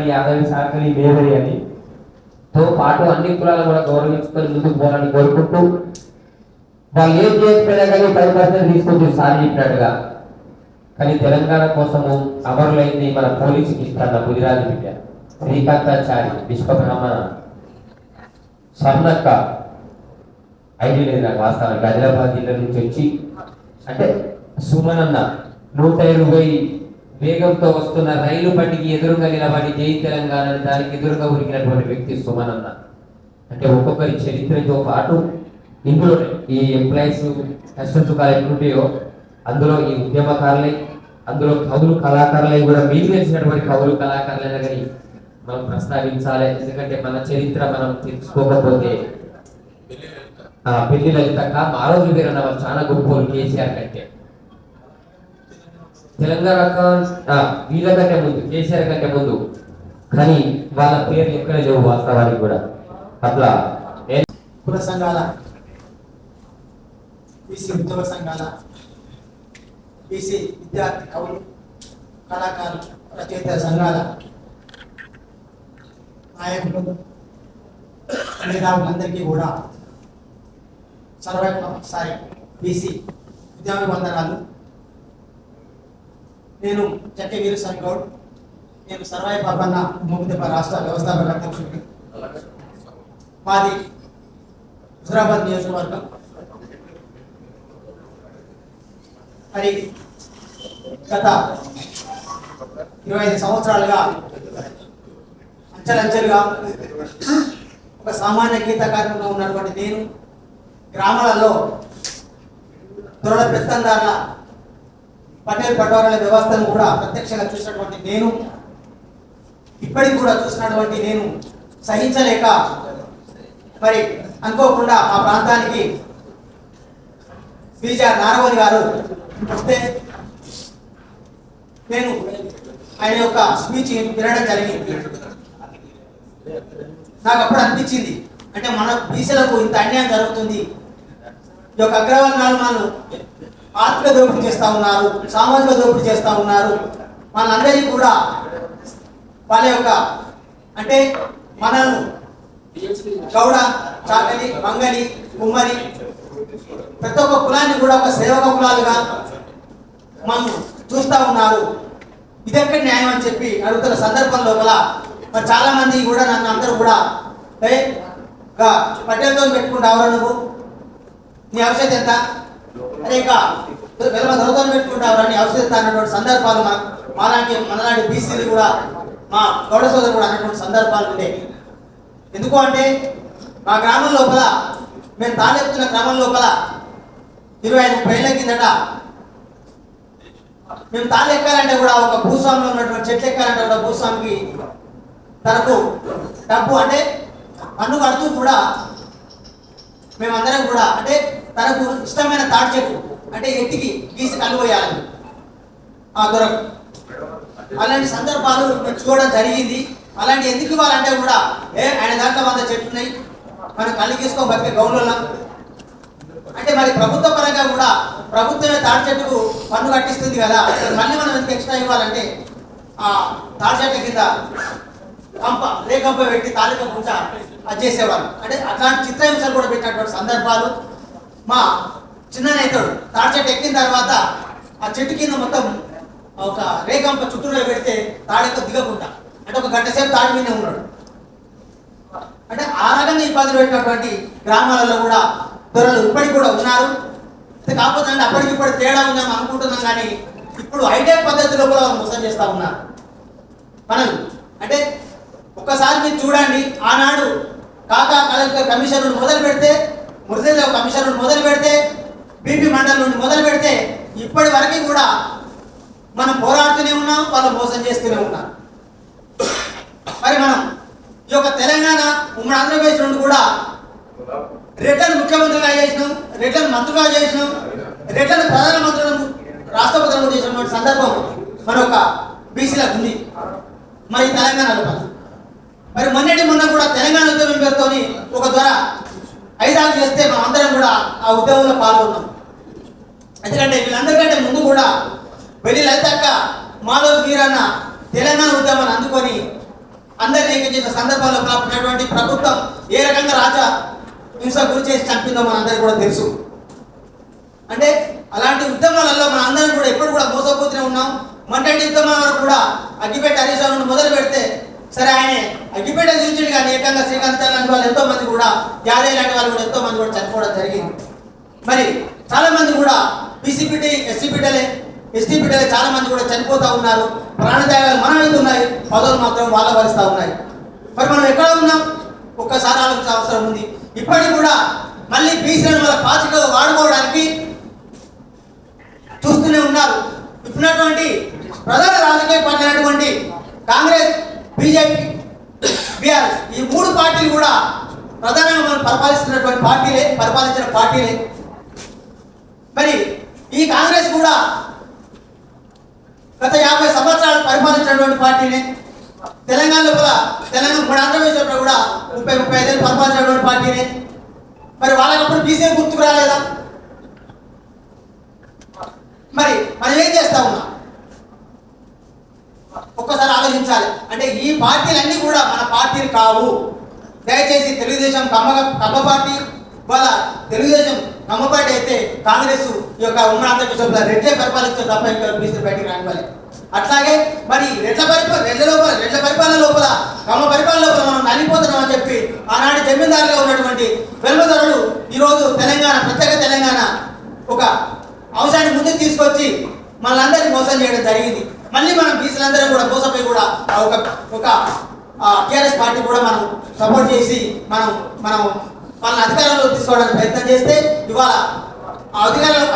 రెడ్డి, యాదవి, సాకలి, మేదరి అని తో పాటు అన్ని కులాలను కూడా గౌరవించుకొని ముందుకు పోవాలని కోరుకుంటూ వాళ్ళు ఏం చేయకపోయినా కానీ 10% తీసుకొచ్చి సాధించినట్టుగా. కానీ తెలంగాణ కోసము అమరులైంది మన పోలీసుకి ఇస్తాన్న గుజరాత్ బిడ్డ శ్రీకాంతాచారి, విశ్వబ్రహ్మణ, స్వర్ణక్క, ఐడి లేదు నాకు వాస్తవానికి, ఆదిలాబాద్ జిల్లా నుంచి వచ్చి అంటే సుమనన్న 120 వేగంతో వస్తున్న రైలు బండికి ఎదురుగా నిలబడి జై తెలంగాణ దానికి ఎదురుగా ఉరికినటువంటి వ్యక్తి సుమనన్న. అంటే ఒక్కొక్కరి చరిత్రతో పాటు ఇందులో ఈ ఎంప్లాయీస్ కష్ట సుఖాలు ఎట్లుంటాయో అందులో ఈ ఉద్యమకారులై, అందులో కవులు కళాకారులై కూడా మీకు తెలిసినటువంటి కవులు కళాకారులైనా కానీ మనం ప్రస్తావించాలి. ఎందుకంటే మన చరిత్ర మనం తెలుసుకోకపోతే పెళ్లి లలితక్క ఆ రోజు వీరన్న వాళ్ళు చాలా గొప్పలు కేసీఆర్ కంటే. తెలంగాణ వీళ్ళ కంటే ముందు, కేసీఆర్ కంటే ముందు, కానీ వాళ్ళ పేర్లు ఎక్కడ లేవు వాస్తవానికి కూడా. అట్లా కుల సంఘాల, బీసీ ఉద్యోగ సంఘాల, బీసీ విద్యార్థి కవులు కళాకారులు రచయిత సంఘాల నాయకులు మేధావులందరికీ కూడా సర్వసారి బీసీ ఉద్యమ వందనాలు. నేను చెక్క వీరస్వామి గౌడ్, నేను సర్వాయి పాపన్న ముగ్గుదెబ్బ రాష్ట్ర వ్యవస్థాపక అధ్యక్షుడిని. మాది హుజరాబాద్ నియోజకవర్గం. మరి గత 25 సంవత్సరాలుగా అంచెలంచెలుగా ఒక సామాన్య గీతకారులుగా ఉన్నటువంటి నేను గ్రామాలలో దొరల పెత్తందారుల పటేల్ పటోరాల వ్యవస్థను కూడా ప్రత్యక్షంగా చూసినటువంటి నేను, ఇప్పటికి కూడా చూసినటువంటి నేను సహించలేక మరి అనుకోకుండా ఆ ప్రాంతానికి బీజార్ నారవణి గారు వస్తే నేను ఆయన యొక్క స్పీచ్ వినడం జరిగింది. నాకు అప్పుడు అనిపించింది, అంటే మన బీసీలకు ఇంత అన్యాయం జరుగుతుంది, ఈ యొక్క అగ్రవర్ణాలు ఆర్థిక దోపిడీ చేస్తూ ఉన్నారు, సామాజిక దోపిడీ చేస్తూ ఉన్నారు. మనందరినీ కూడా వాళ్ళ యొక్క అంటే మనల్ని గౌడ, చాకలి, మంగలి, కుమ్మరి ప్రతి ఒక్క కులాన్ని కూడా ఒక సేవక కులాలుగా మనం చూస్తూ ఉన్నారు. ఇదెక్కడ న్యాయం అని చెప్పి అడుగుతున్న సందర్భం లోపల మరి చాలా మంది కూడా నన్ను అందరూ కూడా పట్టేలతో పెట్టుకుంటావురా నువ్వు, నీ అవసరం ఎంత, అరే ఇక దొరతో పెట్టుకుంటావురా నీ అవసరం ఎంత అన్నటువంటి సందర్భాలు మనలాంటి బీసీలు కూడా మా గౌడ సోదరు కూడా అన్నటువంటి సందర్భాలు ఉండేవి. ఎందుకు అంటే మా గ్రామం లోపల మేము తాళెత్తున్న క్రమం లోపల 25-30 ఏళ్ల కిందట మేము తాళ్ళు ఎక్కాలంటే కూడా ఒక భూస్వామిలో ఉన్నటువంటి చెట్లు ఎక్కాలంటే కూడా భూస్వామికి తనకు డబ్బు అంటే పన్ను కడుతూ కూడా మేమందరం కూడా అంటే తనకు ఇష్టమైన తాటి చెట్టు అంటే ఎట్టికి గీసి కలుపోయాలని ఆ దొరకు అలాంటి సందర్భాలు మేము చూడడం జరిగింది. అలాంటి ఎందుకు ఇవ్వాలంటే కూడా ఆయన దాంట్లో 100 చెట్లు ఉన్నాయి, మనం కళ్ళు గీసుకో బతికే గౌన్లలో అంటే మరి ప్రభుత్వ పరంగా కూడా ప్రభుత్వమే తాటి చెట్టుకు పన్ను కట్టిస్తుంది కదా, మళ్ళీ మనం ఎందుకు ఎక్స్ట్రా ఇవ్వాలంటే ఆ తాటి చెట్ల కింద రేకంప పెట్టి తాలికంప అది చేసేవాళ్ళు. అంటే అట్లాంటి చిత్రహింసలు కూడా పెట్టినటువంటి సందర్భాలు. మా చిన్న నేతడు తాటి చెట్టు ఎక్కిన తర్వాత ఆ చెట్టు కింద మొత్తం ఒక రేకంప చుట్టూలో పెడితే తాడెక్క దిగకుండా అంటే ఒక గంట సేపు తాడి మీదే ఉన్నాడు. అంటే ఆ రకంగా ఇబ్బందులు పెట్టినటువంటి గ్రామాలలో కూడా దొరలు ఇప్పటికి కూడా ఉన్నారు. కాకపోతే అంటే అప్పటికి ఇప్పుడు తేడా ఉందని అనుకుంటున్నాం, కానీ ఇప్పుడు హైటెక్ పద్ధతిలో కూడా మోసం చేస్తూ ఉన్నారు మనల్ని. అంటే ఒక్కసారి మీరు చూడండి, ఆనాడు కాకా కలెక్టర్ కమిషన్ నుండి మొదలు పెడితే, మురళీరావు కమిషన్ నుండి మొదలు పెడితే, బీపీ మండలి నుండి మొదలు పెడితే ఇప్పటి వరకు కూడా మనం పోరాడుతూనే ఉన్నాం, వాళ్ళు మోసం చేస్తూనే ఉన్నారు. మరి మనం ఈ యొక్క తెలంగాణ ఉమ్మడి ఆంధ్రప్రదేశ్ నుండి కూడా రిటర్న్ ముఖ్యమంత్రిగా చేసినాం, రిటర్న్ మంత్రులుగా చేసినాం, రిటర్న్ ప్రధానమంత్రులను రాష్ట్రపతులను చేసినటువంటి సందర్భం మరొక బీసీలకు ఉంది మరి తెలంగాణలో. మరి మొన్న కూడా తెలంగాణ ఉద్యమం పేరుతో ఒక ద్వారా 5 ఆరు చేస్తే మనం అందరం కూడా ఆ ఉద్యమంలో పాల్గొన్నాం. ఎందుకంటే వీళ్ళందరికంటే ముందు కూడా వెళ్ళి లలితక్క మాధవ్ వీరన్న తెలంగాణ ఉద్యమాన్ని అందుకొని అందరినీ ఏకం చేసిన సందర్భాల్లో ఉన్నటువంటి ప్రభుత్వం ఏ రకంగా రాజా హింస గురి చేసి చంపిందో మనందరికీ కూడా తెలుసు. అంటే అలాంటి ఉద్యమాలలో మన అందరం కూడా ఎప్పుడు కూడా మోసపోతూనే ఉన్నాం. మొన్నటి ఉద్యమం వరకు కూడా అగ్గిపేట హరీష్ రావును మొదలు పెడితే సరే ఆయన అగ్గిపేట చూపించండి కానీ ఏకంగా శ్రీకాంత్ లాంటి వాళ్ళు ఎంతో మంది కూడా యాదయ్య లాంటి వాళ్ళు కూడా ఎంతో మంది కూడా చనిపోవడం జరిగింది. మరి చాలా మంది కూడా బీసీపీటీ ఎస్టీపీటీలే చాలా మంది కూడా చనిపోతూ ఉన్నారు. ప్రాణత్యాగాలు మన మీద ఉన్నాయి, పదవులు మాత్రం వాళ్ళ వరుస్తూ ఉన్నాయి. మరి మనం ఎక్కడ ఉన్నాం ఒక్కసారి ఆలోచించే అవసరం ఉంది. ఇప్పటికి కూడా మళ్ళీ బీసీలను వాళ్ళ పాచికగా వాడుకోవడానికి చూస్తూనే ఉన్నారు. ఇప్పుడున్నటువంటి ప్రధాన రాజకీయ పార్టీ అయినటువంటి కాంగ్రెస్, బీజేపీ, బీఆర్ఎస్ ఈ మూడు పార్టీలు కూడా ప్రధానంగా మనం పరిపాలించిన పార్టీలే. మరి ఈ కాంగ్రెస్ కూడా గత 50 సంవత్సరాలు పరిపాలించినటువంటి పార్టీనే. తెలంగాణలో కూడా ఆంధ్రప్రదేశ్లో కూడా 30-35 ఏళ్ళు పరిపాలించినటువంటి పార్టీనే. మరి వాళ్ళకప్పుడు బీసీ గుర్తుకు రాలేదా? మరి మనం ఏం చేస్తా ఉన్నాం ఒక్కసారి ఆలోచించాలి. అంటే ఈ పార్టీలన్నీ కూడా మన పార్టీలు కావు. దయచేసి తెలుగుదేశం కమ్మ పార్టీ, వాళ్ళ తెలుగుదేశం కమ్మ పార్టీ అయితే కాంగ్రెస్ ఈ యొక్క ఉమ్మడి ఆంధ్రప్రదేశ్లో రెడ్లే పరిపాలిస్తారు తప్ప ఇంకా బీసీ బయటికి రానివ్వాలి. అట్లాగే మరి రెడ్ల పరిపాలన లోపల కమ్మ పరిపాలన లోపల మనం నలిపోతున్నాం అని చెప్పి ఆనాటి జమీందారుగా ఉన్నటువంటి వెలుమధరులు ఈరోజు ప్రత్యేక తెలంగాణ ఒక అంశాన్ని ముందుకు తీసుకొచ్చి మనల్ని మోసం చేయడం జరిగింది. మళ్ళీ మనం బీసీలందరూ కూడా మోసపోయి కూడా ఒక టీఆర్ఎస్ పార్టీ కూడా మనం సపోర్ట్ చేసి మనం వాళ్ళని అధికారంలో తీసుకోవడానికి ప్రయత్నం చేస్తే ఇవాళ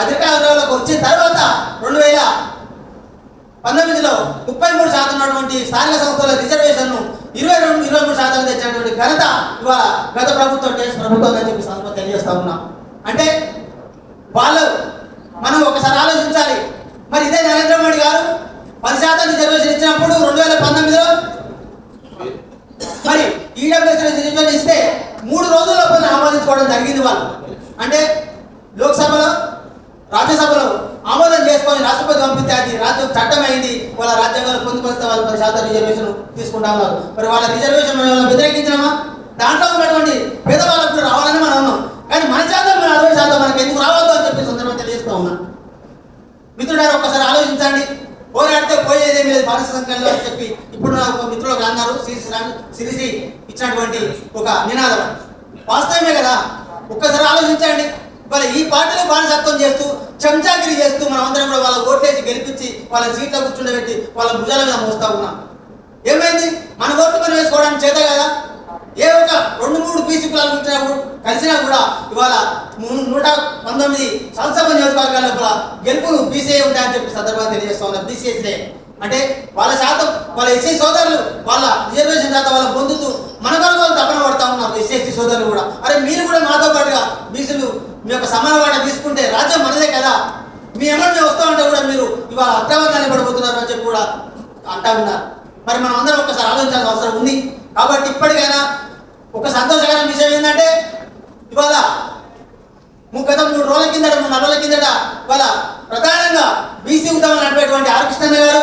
అధికారంలోకి వచ్చిన తర్వాత 2019లో 33% ఉన్నటువంటి స్థానిక సంస్థల రిజర్వేషన్ను 23% తెచ్చినటువంటి ఘనత ఇవాళ గత ప్రభుత్వం టీఆర్ఎస్ ప్రభుత్వం అని చెప్పి సందర్భంగా తెలియజేస్తా ఉన్నాం. అంటే మనం ఒకసారి ఆలోచించాలి. మరి ఇదే నరేంద్ర మోడీ గారు 10% రిజర్వేషన్ ఇచ్చినప్పుడు 2019లో మరి ఈడబ్ల్యూఎస్ రిజర్వేషన్ ఇస్తే 3 రోజుల లోపల ఆమోదించుకోవడం జరిగింది వాళ్ళు. అంటే లోక్సభలో రాజ్యసభలో ఆమోదం చేసుకొని రాష్ట్రపతి పంపితే అది రాజ్యం చట్టం అయింది. వాళ్ళ రాజ్యాంగంలో పొందుపరిస్తే వాళ్ళు 10% రిజర్వేషన్ తీసుకుంటా ఉన్నారు. మరి వాళ్ళ రిజర్వేషన్ మనం వ్యతిరేకించినామా? దాంట్లో ఉన్నటువంటి పేదవాళ్ళకు కూడా రావాలని మనం ఉన్నాం. కానీ మన శాతం 60% మనకు ఎందుకు రావద్దు అని చెప్పి సందర్భంగా తెలియజేస్తా ఉన్నాం. మిత్రుడారు ఒక్కసారి ఆలోచించండి. పోరాడితే పోయేదేమి లేదు భారత సంఘంలో అని చెప్పి ఇప్పుడు నాకు మిత్రులకు అన్నారు. సిరిసి ఇచ్చినటువంటి ఒక నినాదం వాస్తవమే కదా. ఒక్కసారి ఆలోచించండి. వాళ్ళ ఈ పార్టీలో బానిసత్వం చేస్తూ చెంచాగిరి చేస్తూ మనం అందరం కూడా వాళ్ళ ఓట్లేసి గెలిపించి వాళ్ళ సీట్లో కూర్చుండబెట్టి వాళ్ళ భుజాల మీద మోస్తా ఉన్నాం. ఏమైంది? మన ఓట్లు పని వేసుకోవడానికి చేత కదా. ఏ ఒక 2-3 బీసీ కులాలు కలిసినా కూడా ఇవాళ 119 సంస్థ నియోజకవర్గాల్లో కూడా గెలుపులు బీసీఏ ఉంటాయని చెప్పి సందర్భంగా తెలియజేస్తా ఉన్నారు. బీసీఎస్ఏ అంటే వాళ్ళ శాతం వాళ్ళ ఎస్సీ సోదరులు వాళ్ళ రిజర్వేషన్ శాతం వాళ్ళ పొందుతూ మన కొరకు వాళ్ళు తప్పన పడతా ఉన్నారు. ఎస్సీ సోదరులు కూడా అరే మీరు కూడా మాతో పాటుగా బీసీలు మీ యొక్క సమాన వాటా తీసుకుంటే రాజ్యం మనదే కదా, మీ ఎమ్మెల్యే వస్తూ ఉంటే కూడా మీరు ఇవాళ అక్రమంగా పడిపోతున్నారు అని చెప్పి కూడా అంటా ఉన్నారు. మరి మనం అందరం ఒక్కసారి ఆలోచించాల్సిన అవసరం ఉంది. కాబట్టి ఇప్పటికైనా ఒక సంతోషకరమైన విషయం ఏంటంటే ఇవాళ గత 3 రోజుల కిందట 4 రోజుల కిందట వాళ్ళ ప్రధానంగా బీసీ ఉద్యమం నడిపేటువంటి ఆర్ కృష్ణన్న గారు,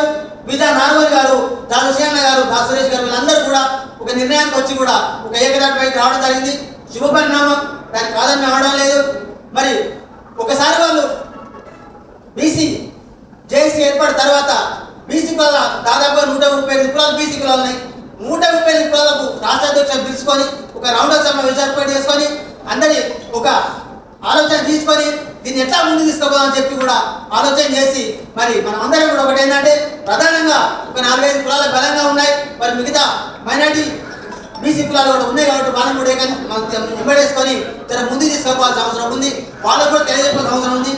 విజయ నార్మల్ గారు, దాసుశేఖర్ గారు, సురేష్ గారు వీళ్ళందరూ కూడా ఒక నిర్ణయానికి వచ్చి కూడా ఒక ఏకదాటిపైకి రావడం జరిగింది. శుభ పరిణామం, దానికి కాదని అవడం లేదు. మరి ఒకసారి వాళ్ళు బీసీ జేఏసీ ఏర్పడిన తర్వాత బీసీ కులాల దాదాపు 135 కులాలు బీసీ కులాలు ఉన్నాయి. 135 కులాలకు రాష్ట్ర అధ్యక్షులు పిలుచుకొని ఒక రౌండ్ సమావేశం ఏర్పాటు చేసుకొని అందరి ఒక ఆలోచన తీసుకొని దీన్ని ఎట్లా ముందుకు తీసుకోపోదామని చెప్పి కూడా ఆలోచన చేసి మరి మనం అందరం కూడా ఒకటి ఏంటంటే ప్రధానంగా ఒక 4-5 కులాలు బలంగా ఉన్నాయి. మరి మిగతా మైనార్టీ బీసీ కులాలు కూడా ఉన్నాయి కాబట్టి వాళ్ళని కూడా వెంబడేసుకొని చాలా ముందుకు తీసుకోవాల్సిన అవసరం ఉంది. వాళ్ళకు కూడా తెలియజెప్పాల్సిన అవసరం ఉంది.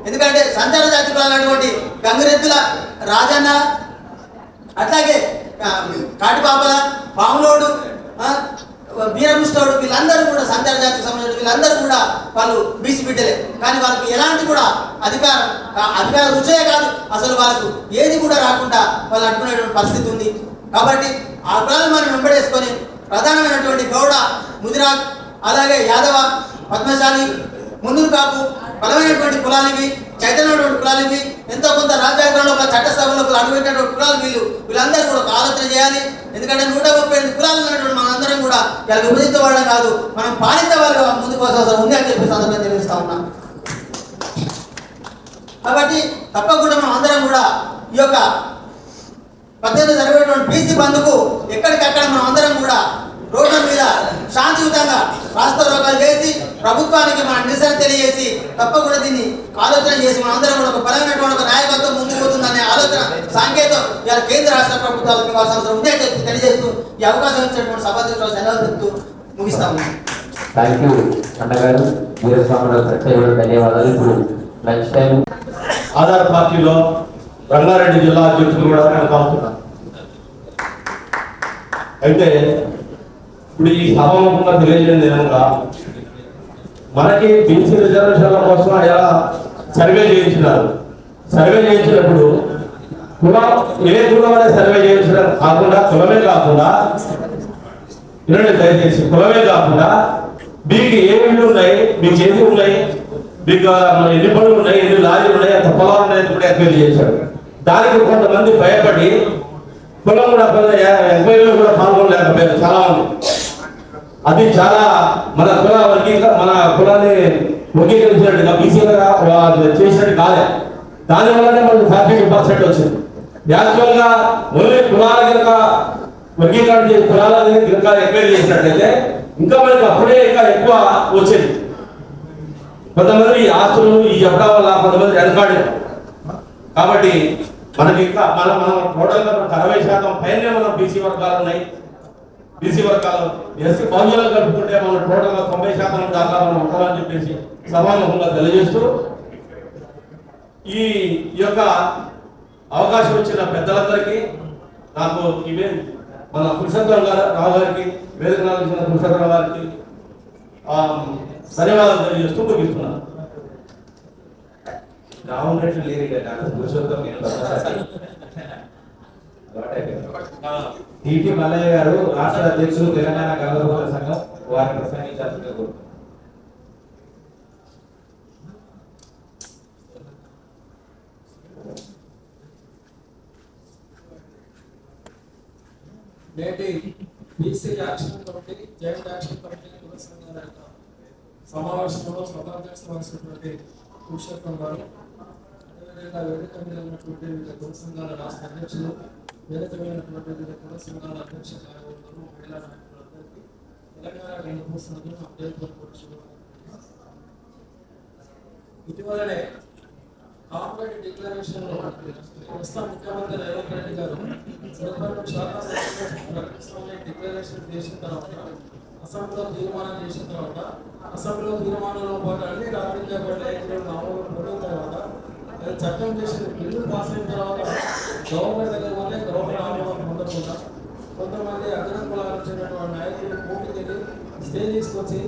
ఎందుకంటే సంచార జాతి కులాలు అనేటువంటి గంగిరెద్దుల, రాజన్న, అట్లాగే కాటిపాపల, పాములోడు, బీరముష్టోడు వీళ్ళందరూ కూడా సంచార జాతికి సంబంధించిన వీళ్ళందరూ కూడా వాళ్ళు బీసీ బిడ్డలే. కానీ వాళ్ళకి ఎలాంటి కూడా అధికార రుచే కాదు, అసలు వాళ్ళకు ఏది కూడా రాకుండా వాళ్ళు అనుకునేటువంటి పరిస్థితి ఉంది. కాబట్టి ఆ కులాలను మనం వెంబడేసుకొని ప్రధానమైనటువంటి గౌడ, ముదిరాజ్, అలాగే యాదవ, పద్మశాలి, ముందుకు కాపు బలమైనటువంటి కులాలకి చైతన్యమైనటువంటి కులాలు ఇవి. ఎంతో కొంత రాజ్యాంగంలో చట్టసభలకు అడుగుపెట్టినటువంటి కులాలు వీళ్ళందరూ కూడా ఒక ఆలోచన చేయాలి. ఎందుకంటే 138 కులాలు ఉన్నటువంటి మనందరం కూడా ఇలా విభజించబడడం కాదు, మనం పాలించే వాళ్ళు ముందుకు అవసరం ఉంది అని చెప్పి సందర్భంగా తెలుస్తా ఉన్నాం. కాబట్టి తప్పకుండా మనం అందరం కూడా ఈ యొక్క 18 జరిగేటువంటి బీసీ బంధుకు ఎక్కడికక్కడ మనం అందరం కూడా రోడ్ల మీద శాంతియుతంగా రాస్తారోకాలు చేసి ప్రభుత్వానికి మన నిరసన తెలియజేసి తప్పకుండా దీన్ని ఆలోచన చేసి మన అందరం కూడా ఒక బలమైనటువంటి ఒక నాయకత్వం ముందుకు పోతుందనే ఆలోచన సాంకేతం ఇలా కేంద్ర రాష్ట్ర ప్రభుత్వాలకు ఇవ్వాల్సిన అవసరం ఉందే చెప్పి తెలియజేస్తూ ఈ అవకాశం ఇచ్చినటువంటి సభాధ్యక్షులు సెలవు చెప్తూ ముగిస్తాము. థ్యాంక్ యూ అన్నగారు, వీరస్వామి ప్రత్యేక ధన్యవాదాలు. ఇప్పుడు లంచ్ టైం. ఆధార్ పార్టీలో రంగారెడ్డి జిల్లా అధ్యక్షులు కూడా కావుతున్నారు. అయితే ఇప్పుడు ఈ సభముఖంగా తెలియజేయండి ఏమన్నా, మనకి బీసీ రిజర్వేషన్ల కోసం అలా సర్వే చేయించినారు. సర్వే చేయించినప్పుడు కులం ఏ కులం అనే సర్వే చేయించడం కాకుండా కులమే కాకుండా వినండి దయచేసి, కులమే కాకుండా మీకు ఏ ఇళ్ళు ఉన్నాయి, మీకు ఏది ఉన్నాయి, మీకు ఎన్ని పనులు ఉన్నాయి, ఎన్ని లారీలు ఉన్నాయి, అంత పొలాలు ఉన్నాయి కూడా ఎంక్వైరీ చేశాడు. దానికి కొంతమంది భయపడి కులం కూడా ఎంక్వైరీలో కూడా పాల్గొనలేకపోయారు చాలా మంది. అది చాలా మన కులాన్ని వర్గీకరించినట్టుగా బీసీగా చేసినట్టు కాలే. దానివల్లనే మనకు 40% వచ్చింది. యాక్చువల్గా ఓన్లీ కులాల కనుక వర్గీకరణ చేసి కులాలని కనుక ఎంక్వైరీ చేసినట్టయితే ఇంకా మనకి అప్పుడే ఇంకా ఎక్కువ వచ్చేది. కొంతమంది ఈ ఆస్తులు ఈ చెప్పడం వల్ల కొంతమంది వెనకాడు. కాబట్టి మనకి ఇంకా మనం టోటల్గా 60% పైనే మనం బీసీ వర్గాలు ఉన్నాయి. బీసీ వర్గాలు ఎస్సీ బహుజనులు కలుపుకుంటే మనం టోటల్గా 90% దాకా మనం ఉంటామని చెప్పేసి సమానంగా తెలియజేస్తూ ఈ యొక్క అవకాశం ఇచ్చిన పెద్దలందరికీ, నాకు ఇవే మన రావు గారికి, వేదిక ఇచ్చిన రావు గారికి ధన్యవాదాలు తెలియజేస్తూ ముగిస్తున్నాను. రావున్నట్లు లేరు డాక్టర్ పురుషోత్తం టీటీ మల్లయ్య గారు, రాష్ట్ర అధ్యక్షులు, తెలంగాణ కళాకారుల సంఘం, వారిని ప్రసంగించాల్సిందిగా కోరుతున్నాను. నేటి BC action committee, joint action committee కుల సంఘాల యొక్క సమావేశంలో సభాధ్యక్షత వహించినటువంటి పురుషోత్తం గారు, అదేవిధంగా వేదిక మీద ఉన్నటువంటి వివిధ కుల సంఘాల రాష్ట్ర అధ్యక్షులు, వేదిక మీదటువంటి వివిధ కుల సంఘాల అధ్యక్ష కార్యవర్గం, మహిళా నాయకులందరికీ తెలంగాణ ఇటీవలనే కాంగ్రెస్ డిక్లరేషన్ లో ప్రస్తుత ముఖ్యమంత్రి రేవంత్ రెడ్డి గారు డిక్లరేషన్ చేసిన తర్వాత, అసెంబ్లీలో తీర్మానం చేసిన తర్వాత, అసెంబ్లీలో తీర్మానంలో పాటు అన్ని రాజకీయ పార్టీలు మామూలు పొందిన తర్వాత, అది చట్టం చేసిన బిల్లు పాస్ అయిన తర్వాత గవర్నమెంట్ దగ్గర వల్లే గవర్నమెంట్ ఆమోదం పొందకుండా కొంతమంది అగ్రకులాలకు చెందినటువంటి నాయకులు పోటీకి స్టే తీసుకొచ్చి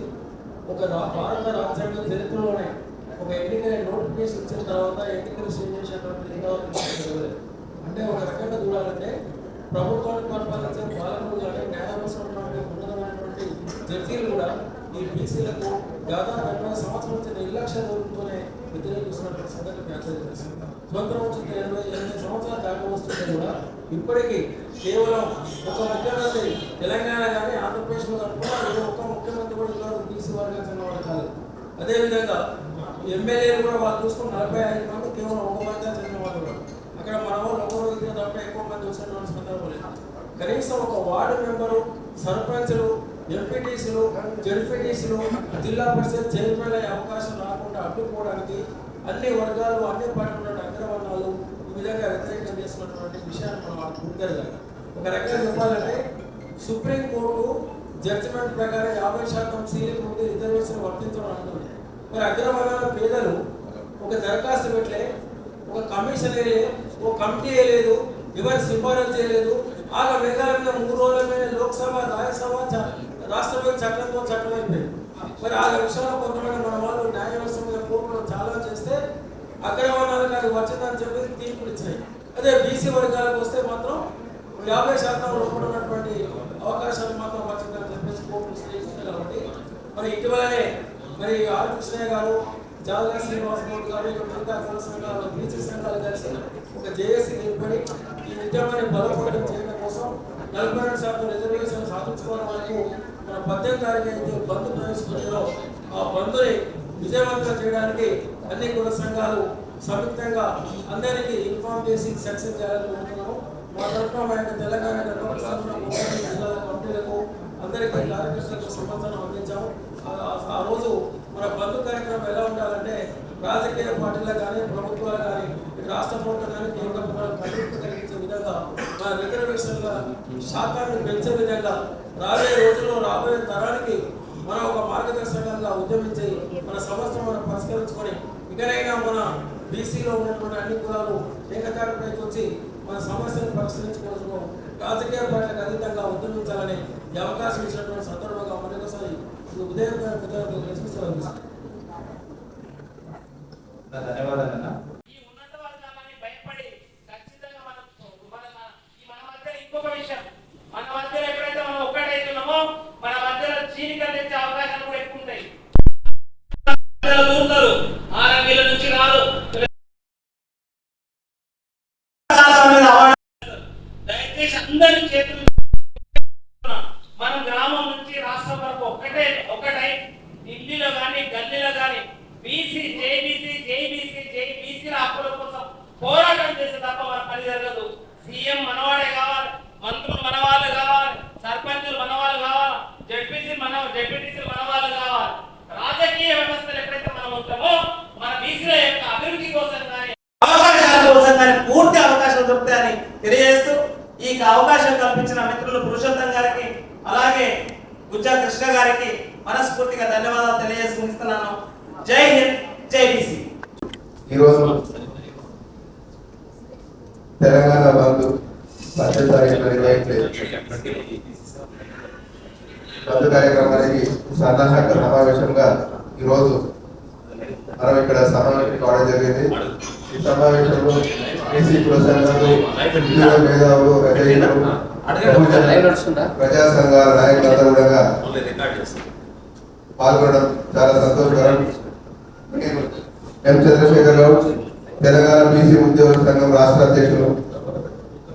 ఒక భారత రాజ్యాంగ చరిత్రలోనే ఒక ఎన్నికల నోటిఫికేషన్ ఇచ్చిన తర్వాత ఎన్నికలు స్టే చేసేటువంటి అంటే ఒక రకంగా చూడాలంటే ప్రభుత్వాన్ని పరిపాలించే పాలకులు కానీ న్యాయవసరమైనటువంటి ఉన్నతమైనటువంటి జడ్జీలు కూడా ఈ బీసీలకు దాదాపు 20 సంవత్సరాల నుంచి నిర్లక్ష్య రూపంతోనే వ్యతిరేకిస్తున్నటువంటి సంగతి వ్యాఖ్యానిస్తుంది. స్వతంత్రం వచ్చి 80 సంవత్సరాలు దాకా వస్తుంటే కూడా ఇప్పటికీ కేవలం ఒక ముఖ్యమంత్రి తెలంగాణ కానీ ఆంధ్రప్రదేశ్లో కూడా ఒక ముఖ్యమంత్రి కూడా బీసీ వర్గానికి చెందినవాడు కాదు. అదేవిధంగా ఎమ్మెల్యేలు కూడా వాళ్ళు చూసుకుని 45 మంది కేవలం ఒక వర్గానికి చెందిన వాళ్ళు కూడా. అక్కడ మన వాళ్ళు ఒకరు ఇద్దరు తప్ప ఎక్కువ మంది వచ్చినటువంటి సందర్భం లేదు. కనీసం ఒక వార్డు మెంబరు, సర్పంచులు, ఎంపీటీసీలు, జడ్పీటీసీలు, జిల్లా పరిషత్ చైర్మన్ అయ్యే అవకాశం రాకుండా అడ్డుకోవడానికి అన్ని వర్గాలు, అన్ని పార్టీల అగ్రవర్ణాలు ఈ విధంగా వ్యతిరేకం చేస్తున్నటువంటి విషయాన్ని మనం గుర్తించాలి. ఒక రకంగా చెప్పాలంటే సుప్రీంకోర్టు జడ్జిమెంట్ ప్రకారం 50% సీలింగ్ నుండి రిజర్వేషన్ వర్తించడం అంటుంది. మరి అగ్రవర్ణాల పేదలు ఒక దరఖాస్తు పెట్టలే, ఒక కమిషన్ వేయలేదు, ఒక కమిటీ వేయలేదు, ఎవరు సిఫారసు చేయలేదు. ఆగా మేఘాల మీద 3 రోజుల మీద లోక్సభ, రాజ్యసభ, రాష్ట్రపతి చట్టంతో చట్టం అయిపోయింది. మరి ఆ విషయంలో కొంతమంది మన వాళ్ళు న్యాయ వ్యవస్థ మీద కోర్టులో చాలా చేస్తే అగ్రవర్ణాలకు అది వచ్చిందని చెప్పి తీర్పులు ఇచ్చాయి. అదే బీసీ వర్గాలకు వస్తే మాత్రం 50% లోపల ఉన్నటువంటి అవకాశాలు మాత్రం వచ్చిందని చెప్పేసి కోర్టులు శ్రేయిస్తుంది. కాబట్టి మరి ఇటీవలనే మరి ఆర్ కృష్ణయ్య గారు, జాతీయ శ్రీనివాస గౌడ్ గారు మిగతా కుల సంఘాలు బీసీ సంఘాలు కలిసి ఒక జేఏసీ ఏర్పడి ఈ ఉద్యమాన్ని బలోపేతం చేయడం కోసం 42% రిజర్వేషన్ సాధించుకోవడం వరకు మన 18 తారీఖు అయితే బంద్ ప్రవేశపెట్టారో ఆ బంద్ని విజయవంతం చేయడానికి అన్ని కుల సంఘాలు సంయుక్తంగా అందరికీ ఇన్ఫార్మ్ చేసి సక్సెస్ చేయాలని కోరుతున్నాము. మా తరఫున మా యొక్క తెలంగాణ జిల్లాల కమిటీలకు అందరికీ కార్యకర్తలకు సమాచారం అందించాము. ఆ రోజు మన బంధు కార్యక్రమం ఎలా ఉండాలంటే రాజకీయ పార్టీలు కానీ ప్రభుత్వాలు కానీ రాష్ట్ర ప్రభుత్వం కానీ కేంద్ర ప్రభుత్వం పరిణితి కలిగించే విధంగా మన రిజర్వేషన్ల శాతాన్ని పెంచే విధంగా రాబోయే రోజుల్లో రాబోయే తరానికి మనం ఒక మార్గదర్శకంగా ఉద్యమించి మన సమస్యను మనం పరిష్కరించుకొని ఇకనైనా మన బీసీలో ఉన్నటువంటి అన్ని కులాలు ఏకతాటిపైకి వచ్చి మన సమస్యను పరిష్కరించుకోవడం రాజకీయ పార్టీలకు అతీతంగా ఉద్యమించాలని ఈ అవకాశం ఇచ్చినటువంటి సందర్భంగా మరొకసారి ధన్యవాదాలు. ఈ ఉన్నత వర్గాలని భయపడి ఖచ్చితంగా మన మధ్య ఇంకొక విషయం, మన మధ్యలో ఎప్పుడైతే మనం ఒక్కటైతున్నామో మన మధ్యలో చీలికలు తెచ్చే అవకాశాలు కూడా ఎక్కువ ఉంటాయి. దూరుతారు ఆరోగ్యాల నుంచి రాదు. దయచేసి అందరి చేతులు మనం గ్రామం నుంచి రాష్ట్రం వరకు ఒకటై ఢిల్లీలో కానీ గల్లీలో కానీ బీసీ జేబీసీల హక్కుల కోసం పోరాటం చేసే తప్ప మన పని జరగదు. సీఎం మనవాడే కావాలి, మంత్రులు మనవాళ్ళు కావాలి, సర్పంచులు మనవాళ్ళు కావాలి, జడ్పీటీసీలు మనవాళ్ళు కావాలి. రాజకీయ వ్యవస్థలు ఎక్కడైతే మనం ఉంటామో మన బీసీల యొక్క అభివృద్ధి కోసం కానీ అవకాశాల కోసం కానీ పూర్తి అవకాశం దొరుకుతాయని తెలియజేస్తూ ఈ అవకాశం కల్పించిన మిత్రులు పురుషోత్తం గారికి అలాగే గుజ్జా కృష్ణ గారికి మనస్ఫూర్తిగా ధన్యవాదాలు తెలియజేసుకుంటున్నాను. జై హింద్, జై బీసీ. ఈరోజు తెలంగాణ బంధు 10 బంధు కార్యక్రమానికి సన్నాహక సమావేశంగా ఈరోజు మనం ఇక్కడ సమావేశం కావడం జరిగింది. ఈ సమావేశంలో బీసీ కుల సంఘాలు, ఉద్యోగ మేధావులు, రచయితలు, ప్రజా సంఘాల నాయకులందరూ కూడా పాల్గొనడం చాలా సంతోషకరం. ఎం చంద్రశేఖర్ రావు, తెలంగాణ బీసీ ఉద్యోగుల సంఘం రాష్ట్ర అధ్యక్షులు.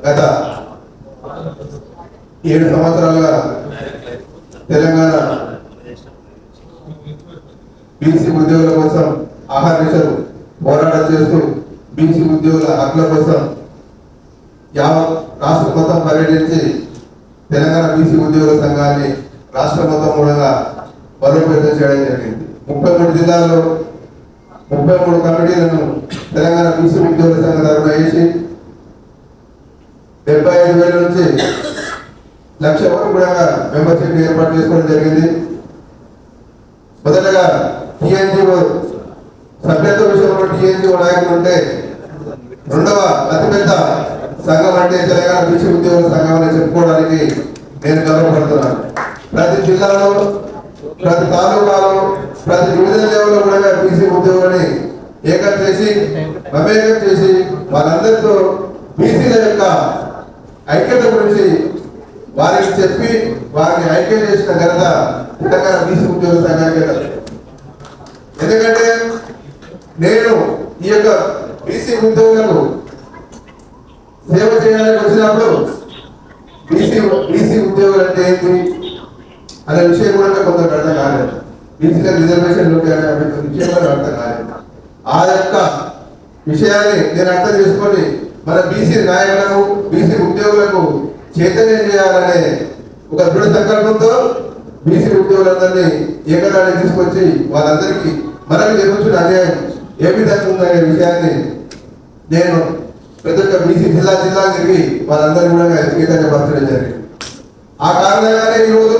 గత 7 సంవత్సరాలుగా తెలంగాణ బీసీ ఉద్యోగుల కోసం ఆహర్నిశలు పోరాటం చేస్తూ బీసీ ఉద్యోగుల హక్కుల కోసం యావత్ రాష్ట్ర మొత్తం పర్యటించి తెలంగాణ బీసీ ఉద్యోగుల సంఘాన్ని రాష్ట్ర మొత్తం మూలంగా బలోపేతం చేయడం జరిగింది. 33 జిల్లాల్లో 33 కమిటీలను తెలంగాణ బీసీ ఉద్యోగుల సంఘం తరఫున వేసి 75,000 నుంచి 1,00,000 వరకు కూడా మెంబర్షిప్ ఏర్పాటు చేసుకోవడం జరిగింది. మొదటగా టీఎన్జిఓ సభ్యత్వ విషయంలో టీఎన్జిఓ నాయకులు ఉంటే రెండవ అతిపెద్ద సంఘం అంటే తెలంగాణ బీసీ ఉద్యోగుల సంఘం అని చెప్పుకోవడానికి నేను గర్వపడుతున్నాను. ప్రతి జిల్లాలో, ప్రతి తాలూకాలో, ప్రతి డివిజన్ లెవెల్లో కూడా బీసీ ఉద్యోగులని ఏకం చేసి మమేకం చేసి వాళ్ళందరితో బీసీల యొక్క ఐక్యత గురించి వారికి చెప్పి వారిని ఐక్యం చేసిన ఘనత తెలంగాణ బీసీ ఉద్యోగ సంఘానికి. ఎందుకంటే నేను ఈ యొక్క బీసీ ఉద్యోగులకు సేవ చేయాలని వచ్చినప్పుడు బీసీ ఉద్యోగులు అంటే ఏంటి అనే విషయం కూడా కొందరు అర్థం కాలేదు. బీసీలకు రిజర్వేషన్లు ఉంటాయనే విషయం కూడా అర్థం కాలేదు. ఆ యొక్క విషయాన్ని నేను అర్థం చేసుకొని మన బీసీ నాయకులకు, బీసీ ఉద్యోగులకు చైతన్యం చేయాలనే ఒక దృఢ సంకల్పంతో బీసీ ఉద్యోగులందరినీ ఏకదాన్ని తీసుకొచ్చి వాళ్ళందరికీ మనకు జరుగుతున్న అన్యాయం ఏ విధంగా ఉందనే విషయాన్ని నేను ప్రతి ఒక్క బీసీ జిల్లా తిరిగి వాళ్ళందరూ కూడా చైతన్యపరచడం జరిగింది. ఆ కారణంగానే ఈరోజు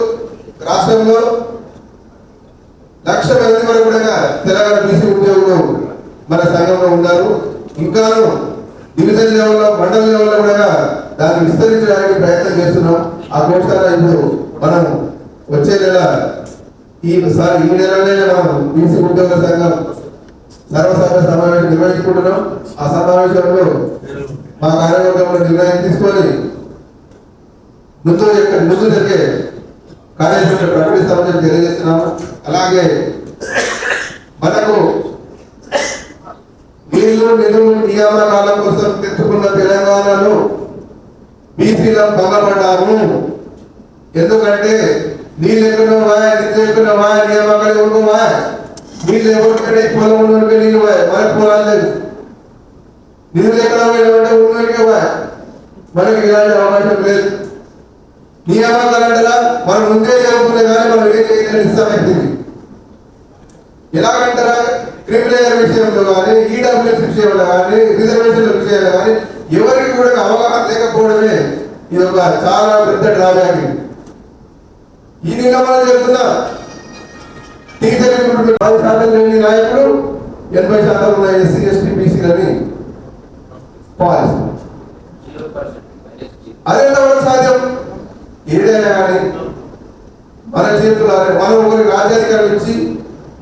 రాష్ట్రంలో 1,00,000 మంది వరకు కూడా తెలంగాణ బీసీ ఉద్యోగులు మన సంఘంలో ఉన్నారు. ఇంకాను డివిజన్ లెవెల్లో, మండల లెవెల్లో కూడా దాన్ని విస్తరించడానికి ప్రయత్నం చేస్తున్నాం. ఆ కోర్సాల ఇప్పుడు మనం వచ్చే నెల ఈ నెలలోనే మనం బీసీ ఉద్యోగుల సంఘం సర్వసభ్య సమావేశం నిర్వహించుకుంటున్నాం. ఆ సమావేశంలో మా కార్యవర్గంలో నిర్ణయం తీసుకొని ముందు జరిగే కార్యక్రమం ప్రకటిస్తామని తెలియజేస్తున్నాము. అలాగే మనకు నీళ్లు నిధులు నియామకాల కోసం తెచ్చుకున్న తెలంగాణలో బీసీలను భంగపడ్డాము. ఎందుకంటే నీళ్ళు ఎక్కడో వాయ్, నిధులు ఎక్కడో వాయ్, నియామకాలు ఎవరికో వాయ్, నీళ్ళు ఎవరికంటే పొలం ఉన్నోడికే నీళ్ళు వాయ్, మనకు పొలాలు లేదు. నిధులు ఎక్కడ పోయినామంటే ఉన్నోడికే వాయ్, మనకి ఇలాంటి అవకాశం లేదు. నియామకాలు అంటారా మనం ముందే జరుగుతున్నాయి కానీ మనం ఏం చేయడానికి ఇష్టమైంది. ఎలాగంటారా క్రిమినల్ విషయంలో కానీ, ఈడబ్ల్యూఎస్ విషయంలో కానీ, రిజర్వేషన్ల విషయంలో కానీ ఎవరికి కూడా అవగాహన లేకపోవడమే ఇది ఒక చాలా పెద్ద డ్రాబ్యాక్. ఈ నియమనం చెప్తున్నా టీచర్ 10% లేని నాయకుడు 80% ఉన్న ఎస్సీ ఎస్టీ బీసీలని పాలిస్తారు. అదెంతవరకు సాధ్యం? ఏదైనా కానీ మన చేతులు మనం ఒకరికి రాజ్యాధికారం ఇచ్చి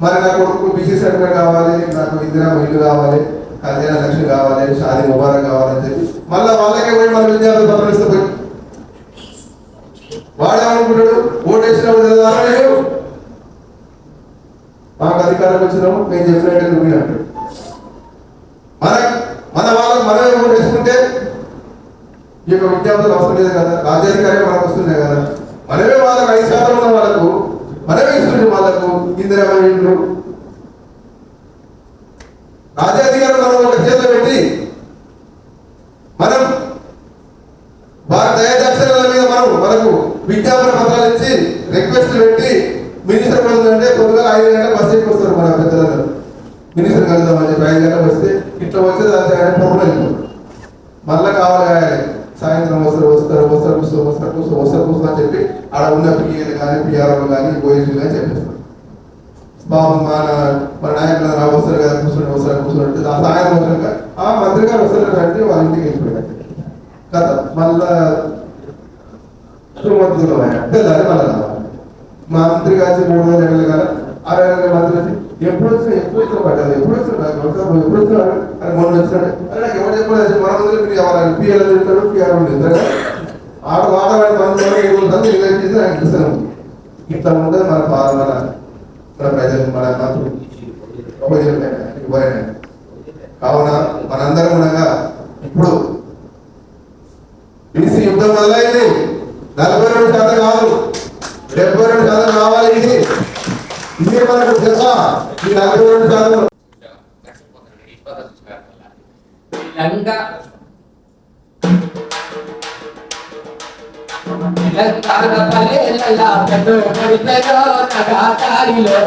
మరి నా కొడుకు బీసీ సర్టిఫికేట్ కావాలి, నాకు ఇందిరా ఇల్లు కావాలి, కళ్యాణ లక్ష్మి కావాలి, షాదీ ముబారక్ కావాలని చెప్పి మళ్ళీ వాళ్ళకే పోయి మన విద్యార్థులు పత్రిస్తే పోయి వాడేమనుకుంటాడు, ఓటేసినప్పుడు తెలవారు మాకు అధికారం వచ్చినాము మేము చెప్పినట్టు నువ్వు అంటాడు. మన వాళ్ళకి మనమే ఓటేసుకుంటే ఈ యొక్క విద్యార్థులు అవసరం లేదు కదా, రాజ్యాధికారం మనకు వస్తున్నాయి కదా. మనమే వాళ్ళకు 5% ఉన్న వాళ్ళకు మనమే ఇస్తుంది, వాళ్ళకు ఇందిరా ఇల్లు రాజ్యాధికారం మనం ఒక చేతిలో పెట్టి మనం వారి దయాదక్షిణాల మీద మనకు విజ్ఞాపన పత్రాలు ఇచ్చి రిక్వెస్ట్ పెట్టి మినిస్టర్ అంటే పొద్దుగా 5 గంటల బస్సు ఎక్కి వస్తారు. మన పెద్దలందరూ మినిస్టర్ కలుద్దామని చెప్పి 5 గంటలకు వస్తే ఇట్లా వచ్చే దాని ప్రాబ్లం మళ్ళీ కావాలి సాయంత్రం వస్తారు కూర్చో అని చెప్పి ఆడ ఉన్న పిఏలు కానీ పిఆర్ఓలు కానీ ఓఎస్లు కానీ చెప్పేస్తారు. బాబు మన నాయకులు వస్తారు కదా కూర్చుంటే ఆ సాయంత్రం వచ్చాక ఆ మంత్రి గారు వస్తారు కాబట్టి వాళ్ళ ఇంటికి వెళ్ళిపోయారు కదా. మళ్ళా తెల్లారి మళ్ళీ రావాలి. మా మంత్రి గారి 3 నెలలు కదా 6 నెలల మంత్రి వచ్చి ఎప్పుడు వచ్చినా పడ్డారు, ఎప్పుడు వచ్చినాడు అని మొన్న వచ్చినాడు అని నాకు ఎవరు చెప్పలేదు. మన ముందు మీరు ఎవరు పిఎల్ తింటారు, పిఆర్ తింటారు, వాడవాడి బంధువులు చేసి ఆయన చూస్తాను. ఇట్లా ఉంటుంది మన పాలన, మన ప్రజలు, మన మంత్రులు కావున మనందరం ఉండగా ఇప్పుడు బీసీ యుద్ధం మొదలైంది. 42% కాదు 72% కావాలి. ఇది మనకు తెలుసా? ఈ 42% తెలంగాణ పల్లెల పెద్ద పడితేలో నగాదారిలో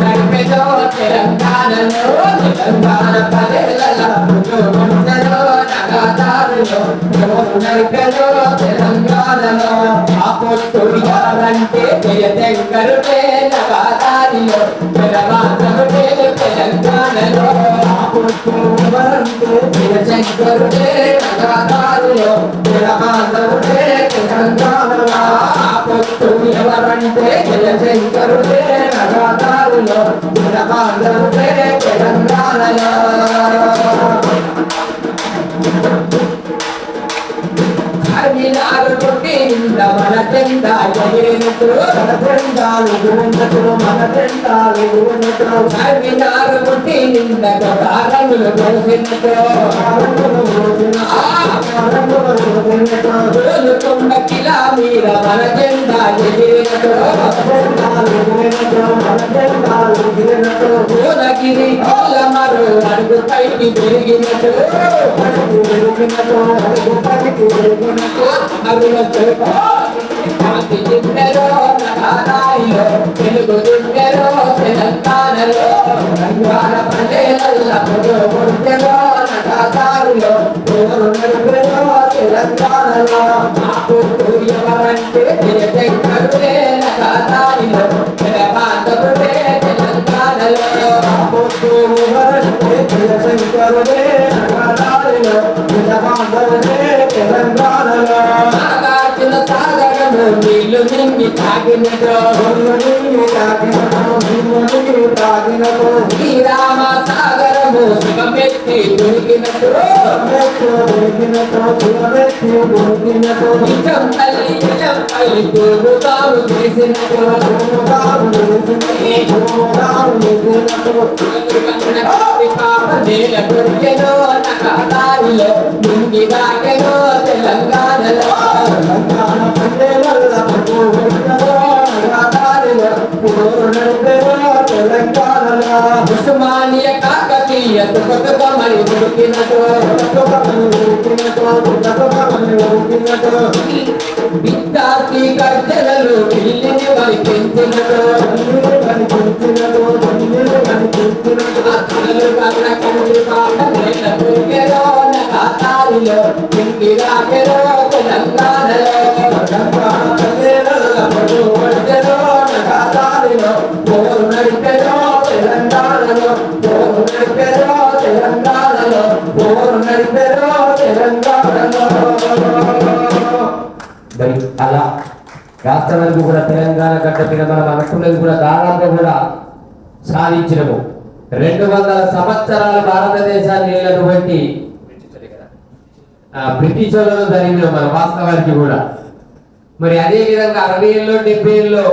నడిపేదో తెలంగాణలో, తెలంగాణ పల్లెల పెద్ద పడితేలో నగాదారిలో నడిపేదో తెలంగాణలో. ఆపోయాలంటే జయశంకరుడే నగాదారిలో, తెలంగాణలో తెలంగాణలో. ఆపోయాలంటే జయశంకరుడే నగాదారిలో, తెలంగాణలో తెలంగాణలో. ఎవరంటే జయశంకరుడే నగాదారిలో, తెలంగాణలో తెలంగాణలో. కొట్టి మన జెండా ఎగిరినట్టు, మన జెండాలు ఎగిరినట్టు, మన జెండాలు ఎగిరినట్టు. కొట్టి నింద రంగులు కలిసినట్టు, కొండ కిలా మీద మన జెండా ఎగిరినట్టు, పూలగిరి మరు అడుగు పైకి పెరిగినట్టు, తెలుగు దిండెరో తెలంగాణలో, తెలంగాణ ప్రజల పొడుగో నగాదారిలో తెలంగాణలో. ఎవరంటే జయశంకరుడే నగాదారిలో, తెలంగాణలో తెలంగాణలో. ఎవరంటే జయశంకరుడే నగాదారిలో, తెలంగాణలో. నాగార్జున సాగరము నీళ్లు నింగి తాగినట్టు, శ్రీరామ సాగరము అందరము శివమెత్తి దొరికినట్టు నిజం తల్లి తోడుతాము చేసినట్టు నేల దొరికెనో నకాదారిలో ముంగి దాకెనో తెలంగాణలో ఉస్మానియ కాకతీయ తుకతుకమని దొరికినట్టు విద్యార్థి కర్జనలు పిల్లిని వరికించినట్టు నకాదారిలో ముంగి దాకెనో తెలంగాణలో అలా రాష్ట్రానికి కూడా తెలంగాణ గడ్డ మీద మనం అనుకున్నది కూడా దాదాపు కూడా సాధించినము 200 సంవత్సరాల భారతదేశాన్ని ఏలినటువంటి బ్రిటిష్ వాళ్ళలో జరిగిన మన వాస్తవానికి కూడా మరి అదే విధంగా 60 ఏళ్ళు 70 ఏళ్ళు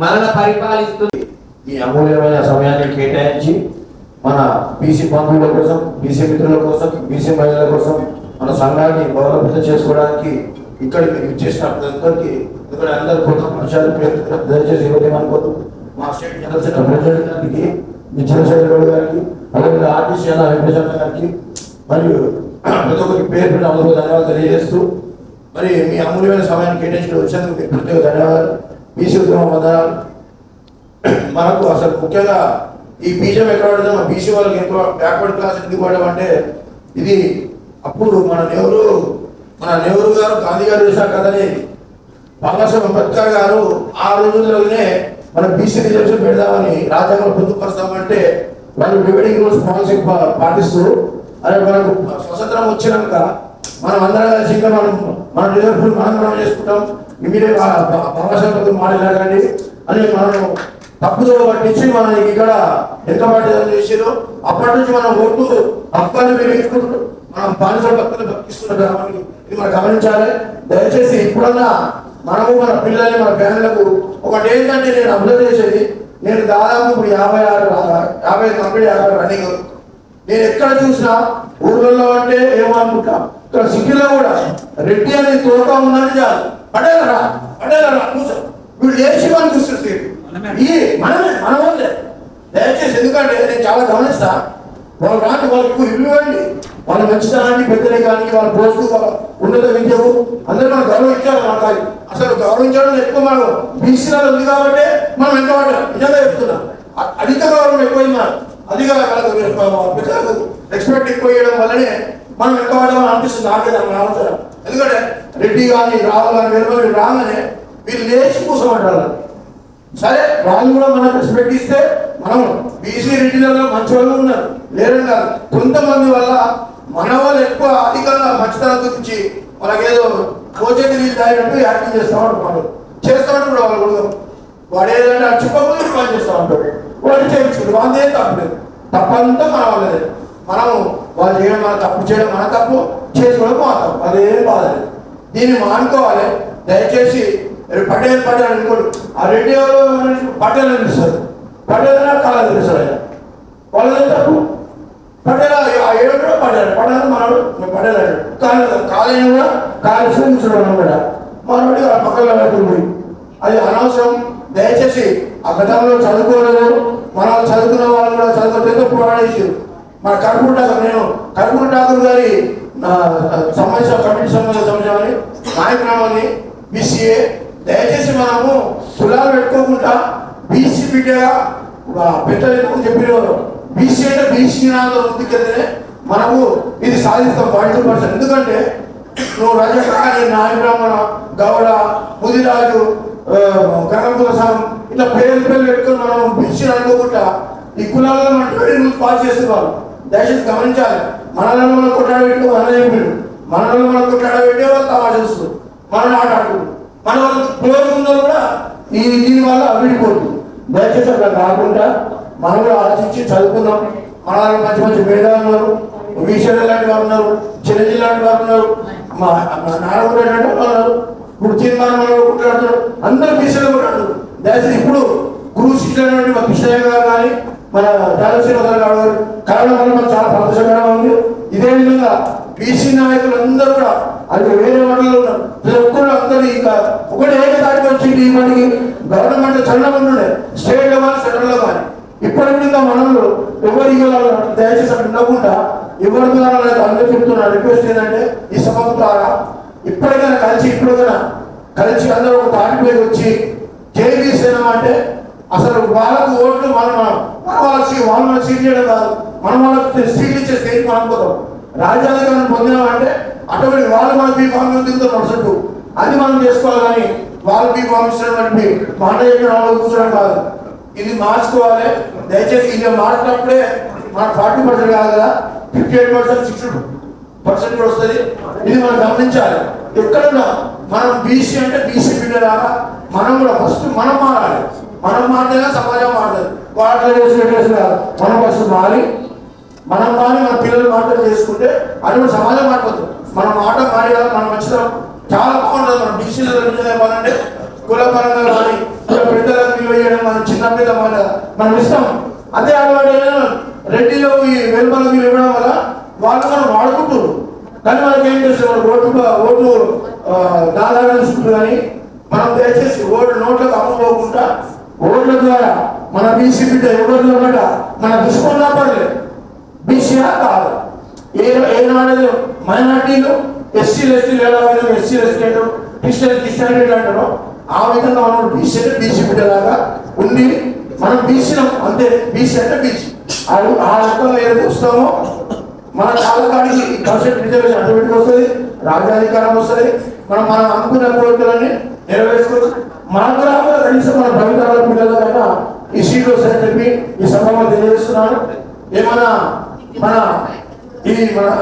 మనల పరిపాలిస్తుంది. ఈ అమూల్యమైన సమయాన్ని కేటాయించి మన బీసీ బంధువుల కోసం, బీసీ మిత్రుల కోసం, బీసీ మహిళల కోసం మన సంఘాన్ని బలోపేతం చేసుకోవడానికి ఇక్కడ మీకు ఇచ్చేసిన అందరికీ ఇక్కడ అందరు కొత్త పరిచయాలు పేరు దయచేసి ఇవ్వడం అనుకోదు. మా స్టేట్ జనరల్ సెక్రటరీ ప్రెసిడెంట్ గారికి, మీ చంద్రశేఖర్ గారికి, అలాగే ఆర్టీసీ వెంకటేశ్వర గారికి మరియు ప్రతి ఒక్కరికి పేరు పెట్టి అందరూ ధన్యవాదాలు తెలియజేస్తూ మరి మీ అమూల్యమైన సమయాన్ని కేటాయించి వచ్చేందుకు మీకు ప్రత్యేక ధన్యవాదాలు. బీసీ ఉద్యమం వందనాలు. మనకు అసలు ముఖ్యంగా ఈ బీజం ఎక్కడ పడితే మన బీసీ వాళ్ళకి ఎక్కువ బ్యాక్వర్డ్ క్లాస్ ఎందుకు పడడం అంటే ఇది అప్పుడు మన నెహ్రూ గారు, గాంధీ గారు చేసిన కథని బాబాసాహెబ్ అంబేద్కర్ గారు ఆ రోజుల్లోనే మన బీసీ రిజర్వేషన్ పెడదామని రాజ్యాంగంలో పొందుపరుస్తామంటే వాళ్ళు డివైడింగ్ రూల్స్ పాలసీ పాటిస్తూ అదే మనకు స్వతంత్రం వచ్చినాక మనం అందరం కలిసి ఇంకా మన రిజర్వేషన్ మనం చేసుకుంటాం ఇమీడియట్ బాబాసాహెబ్ మాట్లాడకండి అని మనం తప్పుదో పట్టించి మనం ఇక్కడ ఎంత పట్టిదని చేసారు. అప్పటి నుంచి మనం ఓటు హక్కుని వినియోగించుకుంటూ మనం బానిసల భక్తులు భక్తిస్తున్నాం. ఇది మనం గమనించాలి. దయచేసి ఇప్పుడన్నా మనము మన పిల్లల్ని మన ఫ్యామిలీలకు ఒకటి ఏంటంటే నేను అబ్జర్వ్ చేసేది, నేను దాదాపు ఇప్పుడు 50 కంప్లీట్ రన్నింగ్. నేను ఎక్కడ చూసినా ఊర్లలో అంటే ఏమనుకుంటా, ఇక్కడ సిటీలో కూడా రెడ్డి అనేది తోక ఉందని చాలు పడేలరా కూర్చో వీళ్ళు లేచి మనం చూస్తుంది ఈ మన వాళ్ళే. దయచేసి ఎందుకంటే నేను చాలా గమనిస్తా, వాళ్ళు రాని వాళ్ళకి ఇల్లు ఇవ్వండి, వాళ్ళ మంచితనాన్ని పెద్దలే కానీ వాళ్ళ పోస్టు ఉన్నత విద్యకు అందరూ మనం గౌరవించాలి. మనకి అసలు గౌరవించడం ఎక్కువ మనం బీసీలలో ఉంది కాబట్టి మనం ఎంత నిజంగా చెప్తున్నాం. అధిక గౌరవం ఎక్కువైంది, అధిక పెద్దలకు రెస్పెక్ట్ ఎక్కువ ఇవ్వడం వల్లనే మనం ఎక్కువ వాడమని అనిపిస్తుంది. నాకే దాని అవసరం. ఎందుకంటే రెడ్డి కానీ రావు కానీ వేరు రాగానే వీళ్ళు లేచి కూర్చోమంటారు. సరే వాళ్ళు కూడా మనకు రెస్పెక్ట్ ఇస్తే మనం బీసీ రెడ్డిలలో మంచి వాళ్ళు ఉన్నారు లేరని కాదు. కొంతమంది వల్ల మన వాళ్ళు ఎక్కువ అధికంగా మంచితనం గురించి మనకేదో రోజేది నీళ్ళు తాగినట్టు యాక్టింగ్ చేస్తూ ఉంటారు. వాళ్ళు చేస్తామంటే వాళ్ళు కూడా వాడు ఏదంటే అచ్చుకోకపోతే పని చేస్తూ ఉంటాడు. వాళ్ళు చేయించుకుంటారు. వాళ్ళే తప్పలేదు, తప్పంతా మన వాళ్ళదే. మనం వాళ్ళు చేయడం మన తప్పు, చేయడం మన తప్పు, చేసుకోవడం మా తప్పు, అదేం బాధలేదు. దీన్ని మానుకోవాలి. దయచేసి పటేల్ అనుకోండి, ఆ రెడ్డి ఎవరు పటేల్ అనిపిస్తారు, పటేల్ కాలం తెలుస్తారు. ఆయన వాళ్ళదే తప్పు. పటేల్ ఆ ఏడు కూడా పటేల్ మనవాడు పటేల్ అన్నాడు. కాలేజీ కూడా కాలేజ్ కూర్చోడం కూడా మనవాడి పక్కన పోయి అది అనవసరం. దయచేసి ఆ గతంలో చదువుకోలేదు, మనం చదువుకున్న వాళ్ళు కూడా చదువుకుంటే పోరాడేసారు. మన కర్పూర్ ఠాకూర్ గారి సంబంధించిన కమిటీ సంబంధించి నాయకురామని బీసీఏ. దయచేసి మనము కులాలు పెట్టుకోకుండా బీసీ బిడ్డగా పెద్దలు ఎందుకు చెప్పిన బీసీ అంటే బీసీ నాలో ముందుకెళ్తేనే మనము ఇది సాధిస్తాం 42%. ఎందుకంటే నువ్వు రజకాని, నాయబ్రాహ్మణ, గౌడ, ముదిరాజు, గణపురసం ఇట్లా పేరు పెట్టుకొని మనం బీసీ అనుకోకుండా ఈ కులాలలో మనం పాస్ చేసేవాళ్ళు. దయచేసి గమనించాలి. మనలో మనం కొట్లాడబెట్టి మనలో మనం కొట్లాడబెట్టే వాళ్ళు తమాషా చూస్తారు, మనల్ని ఆట ఆడుకుంటారు. మన వాళ్ళకి క్లోజ్ ఉన్న కూడా దీని వల్ల విడిపోతుంది. దయచేసి అట్లా కాకుండా మనం కూడా ఆలోచించి చదువుకున్నాం. మన వాళ్ళు మంచి మంచి మేధావులు ఉన్నారు, విషయాలు లాంటి వారు ఉన్నారు, చిరంజీవి లాంటి వారు ఉన్నారు, మా నారాయణ లాంటి వాళ్ళు ఉన్నారు, ఇప్పుడు తీర్మానం కొట్లాడుతున్నారు, అందరూ బీసీలో కొట్లాడుతున్నారు. దయచేసి ఇప్పుడు గురువు శిష్యులైనటువంటి మా కృష్ణయ్య గారు కానీ మన రాజశ్రీరావు గారు కారణం వల్ల మనకు చాలా సంతోషకరంగా ఉంది. ఇదే విధంగా బీసీ నాయకులందరూ కూడా అది వేరే వాటిలో ఉన్నారు, ప్రతి ఒక్కరు అందరూ ఇంకా ఒకటి ఏకతాటికి వచ్చింది. మనకి గవర్నమెంట్ చల్లగా ఉండే స్టేట్ లెవెల్ సెంట్రల్ లెవెల్ ఇప్పటి ఇంకా మనలో ఎవరు ఇవ్వాలి దయచేసి అక్కడ ఉండకుండా ఎవరి ద్వారా అందరూ చెప్తున్నా రిక్వెస్ట్ ఏంటంటే ఈ సభ ద్వారా ఇప్పటికైనా కలిసి అందరూ ఒక తాటిపైకి వచ్చి జేబీసీ అంటే అసలు వాళ్ళకు ఓట్లు వాళ్ళకి సీట్ చేయడం కాదు, మనం వాళ్ళకి సీట్లు ఇచ్చే స్టేజ్ మనం పోతాం. రాజ్యాంగాన్ని పొందినామంటే అటువంటి వాళ్ళు మన బీఫామ్ దిగుతారు నడుచుకుంటూ అది మనం చేసుకోవాలి. కానీ వాళ్ళు బీఫామ్ ఇచ్చినటువంటి మాట చెప్పిన వాళ్ళు కూర్చోడం కాదు, ఇది మార్చుకోవాలి. దయచేసి ఇది మార్చినప్పుడే మన 40% కాదు కదా, 58%, 60% కూడా వస్తుంది. ఇది మనం గమనించాలి. ఎక్కడున్నా మనం బీసీ అంటే బీసీ బిడ్డలాగా మనం కూడా ఫస్ట్ మనం మారాలి. మనం మారితేనే సమాజం మారుతుంది. వాటిలో చేసి కాదు, మనం ఫస్ట్ మారి మన పిల్లలు మాటలు చేసుకుంటే అది కూడా సమాజం మారిపోతుంది. మన మాట మారి మనం మంచిగా చాలా బాగుంటుంది. మనం బీసీలో చెప్పాలంటే కులపరంగా కానీ పెద్దలకు విలువ చేయడం, మనం చిన్న పిల్ల మనం ఇస్తాం. అదే అలవాటు రెడ్డిలో ఈ వెలుపల విలువ ఇవ్వడం వల్ల వాళ్ళు మనం వాడుకుంటారు. కానీ మనకి ఏం చేస్తారు, ఓటు దాదాపు చూసుకుంటారు. కానీ మనం దయచేసి నోట్లకు అమ్ముకోకుండా ఓట్ల ద్వారా మన బీసీ బిడ్డ ఎవరిలో మన దుష్పన్నా పడలేదు. బీసీఆ కాదు ఏనాడు మైనార్టీలు ఎస్సీలు ఎలా ఎస్సీలు క్రిస్టియన్ అంటారో ఆ విధంగా మనం బీసీ బిడ్డలాగా ఉండి మనం బీసీలో అంతే. బీసీ అంటే బీసీ ఆ రకంగా ఏదైతే వస్తామో మన కాలకాడికి పర్సెంట్ రిజర్వేషన్ అటువంటి వస్తుంది, రాజ్యాధికారం వస్తుంది. మనం అనుకున్న కోరికలన్నీ నెరవేర్చుకోవచ్చు. మనకు రాకుండా కనీసం మన భవితరాల పిల్లలకైనా ఈ సీట్లు వస్తాయని చెప్పి ఈ సభలో తెలియజేస్తున్నాను. ఏమన్నా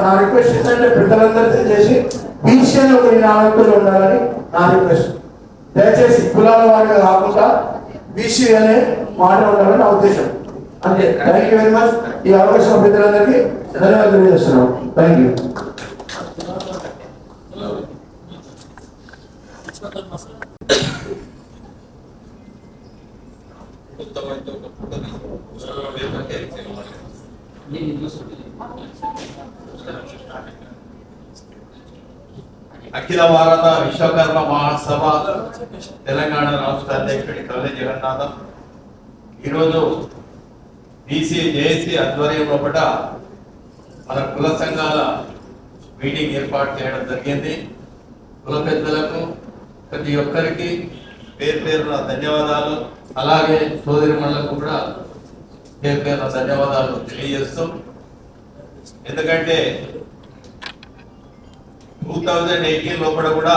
నా రిక్వెస్ట్ ఏంటంటే పెద్దలందరూ తెలియజేసి బీసీ అని ఒక నినాదంతో ఉండాలని నా రిక్వెస్ట్. దయచేసి కులాల వారిగా కాకుండా బీసీ అనే మాట ఉండాలని నా ఉద్దేశం. అంతే. Thank you very much. ఈ అవకాశం పెద్దలందరికీ ధన్యవాదాలు తెలియజేస్తున్నాం. Thank you. అఖిల భారత విశ్వకర్మ మహాసభ తెలంగాణ రాష్ట్ర అధ్యక్షుడి కల్లె జగన్నాథం ఈరోజు బీసీ జేఏసీ ఆధ్వర్యంలో మన కుల సంఘాల మీటింగ్ ఏర్పాటు చేయడం జరిగింది. కుల పెద్దలకు ప్రతి ఒక్కరికి పేరున ధన్యవాదాలు, అలాగే సోదరిమణులకు కూడా పేరున ధన్యవాదాలు తెలియజేస్తూ, ఎందుకంటే 2018 లోపల కూడా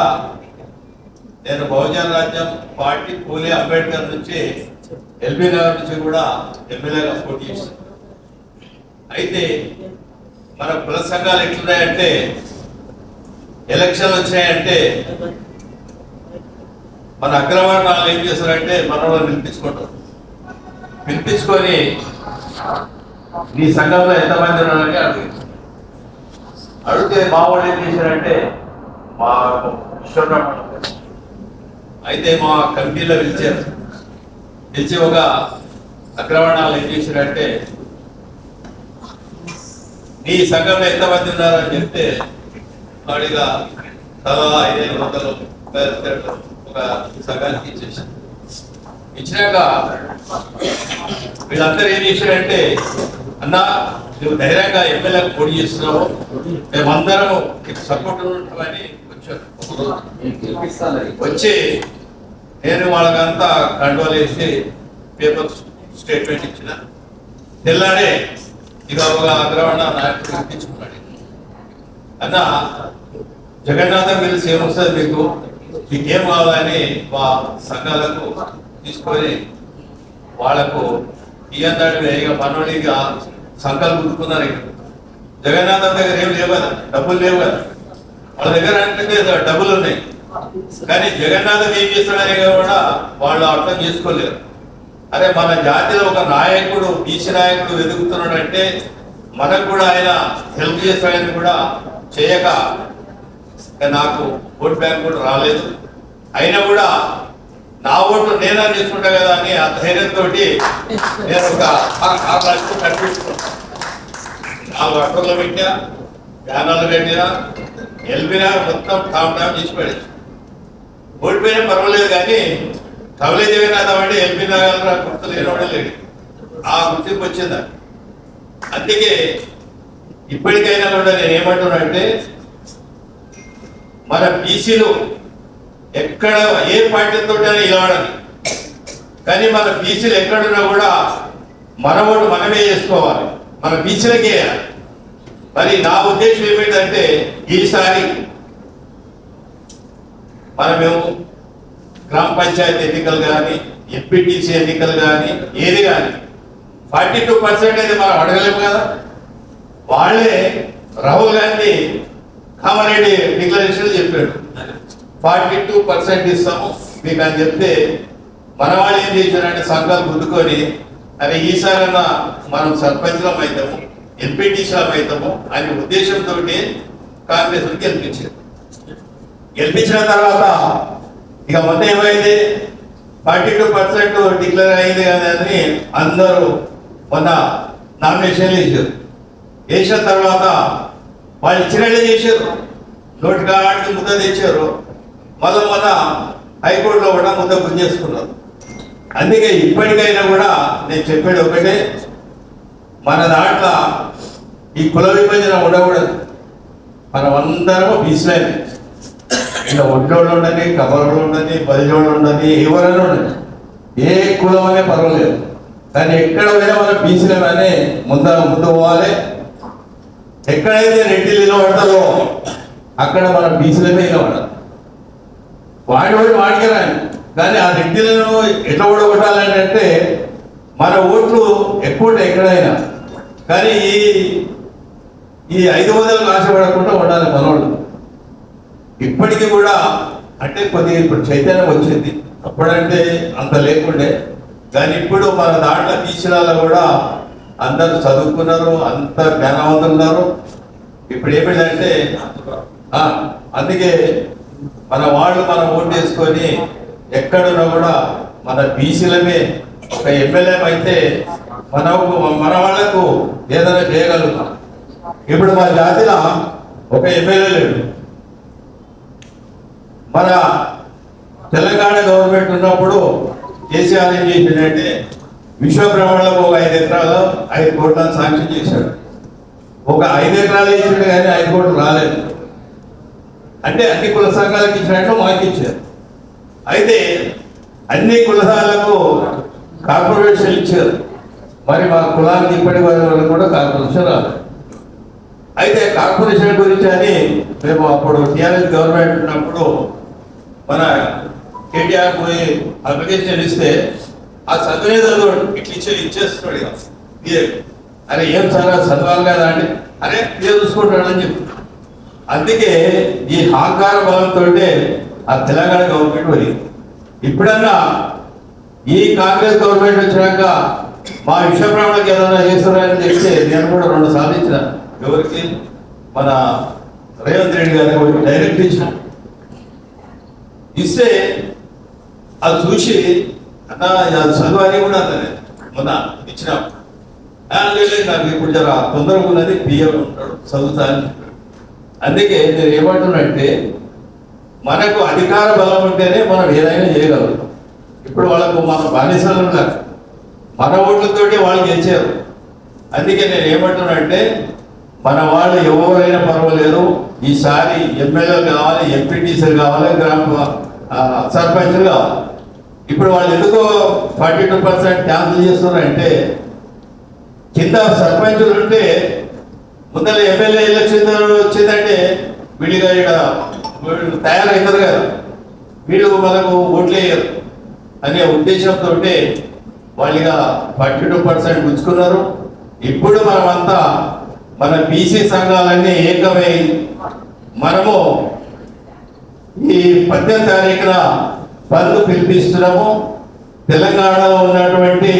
నేను బహుజన రాజ్యం పార్టీ పూలే అంబేద్కర్ నుంచి ఎల్బీ నగర్ నుంచి కూడా ఎమ్మెల్యేగా పోటీ చేశాను. అయితే మన కుల సంఘాలు ఎట్లున్నాయంటే ఎలక్షన్లు వచ్చాయంటే మన అగ్రవర్ణాలు ఏం చేస్తారంటే మనలో పిలిపించుకొని నీ సంఘంలో ఎంతమంది ఉన్నారని అడిగితే మా వాళ్ళు ఏం చేశారంటే మా అయితే మా కమిటీలో పిలిచి ఒక అగ్రవర్ణాలు ఏం చేశారంటే నీ సంఘంలో ఎంతమంది ఉన్నారని చెప్తే వాడిగా తలా 500 ఒక సంఘానికి ఇచ్చేసారు. ఇచ్చినాక వీళ్ళందరూ ఏం చేశారంటే, అన్నా నువ్వు ధైర్యంగా ఎమ్మెల్యేకి పోటీ చేస్తున్నావు, మేమందరం సపోర్ట్ ఉంటామని వచ్చి నేను వాళ్ళకంతా కంట్రోల్ వేసి పేపర్ స్టేట్మెంట్ ఇచ్చిన. తెల్లాడే ఇక ఒక అగ్రవర్ణ నాయకుడు ఇప్పించుకున్నాడు. అన్న జగన్నాథం తెలిసి ఏమొస్తుంది మీకేం కావాలని మా సంఘాలకు తీసుకొని వాళ్లకు ఇయ్యందాడు ఇక మనోడిగా సంఘాలు గుర్తుకున్నారు. ఇక జగన్నాథం దగ్గర ఏం లేవు కదా, డబ్బులు లేవు కదా, వాళ్ళ దగ్గర అంటే డబ్బులు ఉన్నాయి. కానీ జగన్నాథం ఏం చేస్తున్నాడని కూడా వాళ్ళు అర్థం చేసుకోలేరు. అరే మన జాతిలో ఒక నాయకుడు బీసీ నాయకుడు వెతుకుతున్నాడు అంటే మనకు కూడా ఆయన హెల్ప్ చేస్తాడని కూడా చేయక నాకు ఓట్ బ్యాంక్ కూడా రాలేదు. అయినా కూడా నా ఓటు నేనా తీసుకుంటా కదా అని ఆ ధైర్యంతో నేను ఒక 6 లక్షలు కట్టించుకున్నాను. 4 అట్టలు పెట్టా, బ్యానర్లు పెట్టినా, ఎల్బినా మొత్తం టామ్ చేసి పడేసి ఓడిపోయినా పర్వాలేదు. కానీ కవలేజ్ ఏమైనా ఎల్బీ నగర్ గుర్తు లేనివాడే లేడు. ఆ గుర్తింపు వచ్చిందా. అందుకే ఇప్పటికైనా కూడా నేను ఏమంటున్నానంటే మన బీసీలు ఎక్కడ ఏ పార్టీతో నిలబడాలి, కానీ మన బీసీలు ఎక్కడున్నా కూడా మన ఓటు మనమే చేసుకోవాలి, మన బీసీలకే. మరి నా ఉద్దేశం ఏమిటంటే ఈసారి మనమేమో గ్రామ పంచాయతీ ఎన్నికలు కానీ ఎంపీటీసీ ఎన్నికలు కానీ ఏది కానీ 42% అయితే మనం అడగలేము కదా. వాళ్ళే రాహుల్ గాంధీ కామారెడ్డి డిక్లరేషన్ చెప్పాడు 42% ఇస్తాము మీకు అని చెప్తే మన వాళ్ళు ఏం చేశారంటే సంఘాలు గుద్దుకొని అరే ఈసారన్నా మనం సర్పంచ్లం అవుతాము, ఎంపీటీసీలం అవుతాము అనే ఉద్దేశంతో కాంగ్రెస్ గెలిపించారు. గెలిపించిన తర్వాత ఇక మొత్తం ఏమైంది 42% డిక్లేర్ అయింది అని అందరూ మొన్న నామినేషన్లు వేసారు. వేసిన తర్వాత వాళ్ళు ఇచ్చినట్లే చేశారు, నోటి కాడికి ముద్ద తెచ్చారు. మొన్న హైకోర్టులో కూడా ముద్ద గుంజేసుకున్నారు. అందుకే ఇప్పటికైనా కూడా నేను చెప్పేది ఒకటే, మన దాంట్లో ఈ కుల విభజన ఉండకూడదు. మనం అందరము బీసీలైన ఇలా ఒంటోళ్ళు ఉండని, కబరోళ్ళు ఉండని, బలిజోళ్ళు ఉండని, ఎవరైనా ఉండని, ఏ కులం అనే పర్వాలేదు. కానీ ఎక్కడ పోయినా మన బీసీలనే ముందు పోవాలి. ఎక్కడైతే రెడ్డిలు నిలబడతారో అక్కడ మన బీసీలమే నిలబడాలి. వాడికి రాని, కానీ ఆ రెడ్డిలను ఎట్లా ఓడగొట్టాలని అంటే మన ఓట్లు ఎక్కువ ఎక్కడైనా. కానీ ఈ 500 ఆశపడకుండా ఉండాలి మనోళ్ళు. ఇప్పటికీ కూడా అంటే కొద్దిగా ఇప్పుడు చైతన్యం వచ్చింది, అప్పుడంటే అంత లేకుండే. కానీ ఇప్పుడు మన దాంట్లో తీసినాలో కూడా అందరూ చదువుకున్నారు, అంత జ్ఞానవంతులు ఉన్నారు. ఇప్పుడు ఏమిటంటే అందుకే మన వాళ్ళు మనం ఓటు వేసుకొని ఎక్కడున్నా కూడా మన బీసీలమే ఒక ఎమ్మెల్యే అయితే మన వాళ్ళకు ఏదైనా చేయగలుగుతాం. ఇప్పుడు మన జాతిలో ఒక ఎమ్మెల్యే లేడు. మన తెలంగాణ గవర్నమెంట్ ఉన్నప్పుడు కేసీఆర్ ఏం చేసిందంటే విశ్వబ్రహ్మణలో ఒక 5 ఎకరాలు 5 కోట్లను శాంక్షన్ చేశాడు. ఒక 5 ఎకరాలు ఇచ్చాడు కానీ 5 కోట్లు రాలేదు. అంటే అన్ని కుల సంఘాలకు ఇచ్చినట్టు మాకు ఇచ్చారు. అయితే అన్ని కులాలకు కార్పొరేషన్ ఇచ్చారు. మరి మా కులానికి ఇప్పటి వరకు కూడా కార్పొరేషన్ రాలేదు. అయితే కార్పొరేషన్ గురించి అని మేము అప్పుడు టీఆర్ఎస్ గవర్నమెంట్ ఉన్నప్పుడు మన కేటీఆర్ పోయి అప్లికేషన్ ఇస్తే ఆ చదివేదో ఇట్లా ఇచ్చేస్తున్నాడు. ఇక అరే ఏం చాలా చదవాలి కదా అంటే అరే ఇదే చూసుకుంటాడని చెప్పి. అందుకే ఈ అహంకార బలంతో ఆ తెలంగాణ గవర్నమెంట్ పోయింది. ఇప్పుడన్నా ఈ కాంగ్రెస్ గవర్నమెంట్ వచ్చినాక మా విశ్వబ్రహ్మణకి ఏదైనా చేస్తున్నారని చెప్తే నేను కూడా 2 సార్లు ఇచ్చిన. ఎవరికి? మన రేవంత్ రెడ్డి గారికి డైరెక్ట్ ఇచ్చిన. ఇస్తే అది చూసి అన్న అది చదువు కూడా అన్నది మొన్న ఇచ్చిన. నాకు ఇప్పుడు జర తొందరగా ఉన్నది పిఎం ఉంటాడు చదువుతా అని చెప్పాడు. అందుకే నేను ఏమంటున్నట్టే మనకు అధికార బలం ఉంటేనే మనం ఏదైనా చేయగలుగుతాం. ఇప్పుడు వాళ్ళకు మన బానిసలు ఉన్నారు, మన ఓట్లతోటి వాళ్ళు గెలిచారు. అందుకే నేను ఏమంటున్నానంటే మన వాళ్ళు ఎవరైనా పర్వాలేదు, ఈసారి ఎమ్మెల్యేలు కావాలి, ఎంపీటీసీలు కావాలి, గ్రామ సర్పంచ్లు కావాలి. ఇప్పుడు వాళ్ళు ఎందుకో 42% క్యాన్సిల్ చేస్తున్నారంటే కింద సర్పంచులు ఉంటే ముందర ఎమ్మెల్యే ఎలక్షన్ వచ్చిందంటే వీళ్ళుగా ఇక్కడ వీళ్ళు తయారవుతారు కదా, వీళ్ళు మనకు ఓట్లు వేయరు అనే ఉద్దేశంతో వాళ్ళుగా 42% పుచ్చుకున్నారు. ఇప్పుడు మనమంతా మన బీసీ సంఘాలన్నీ ఏకమై మనము ఈ 18వ తారీఖున బంద్ పిలిపిస్తున్నాము. తెలంగాణలో ఉన్నటువంటి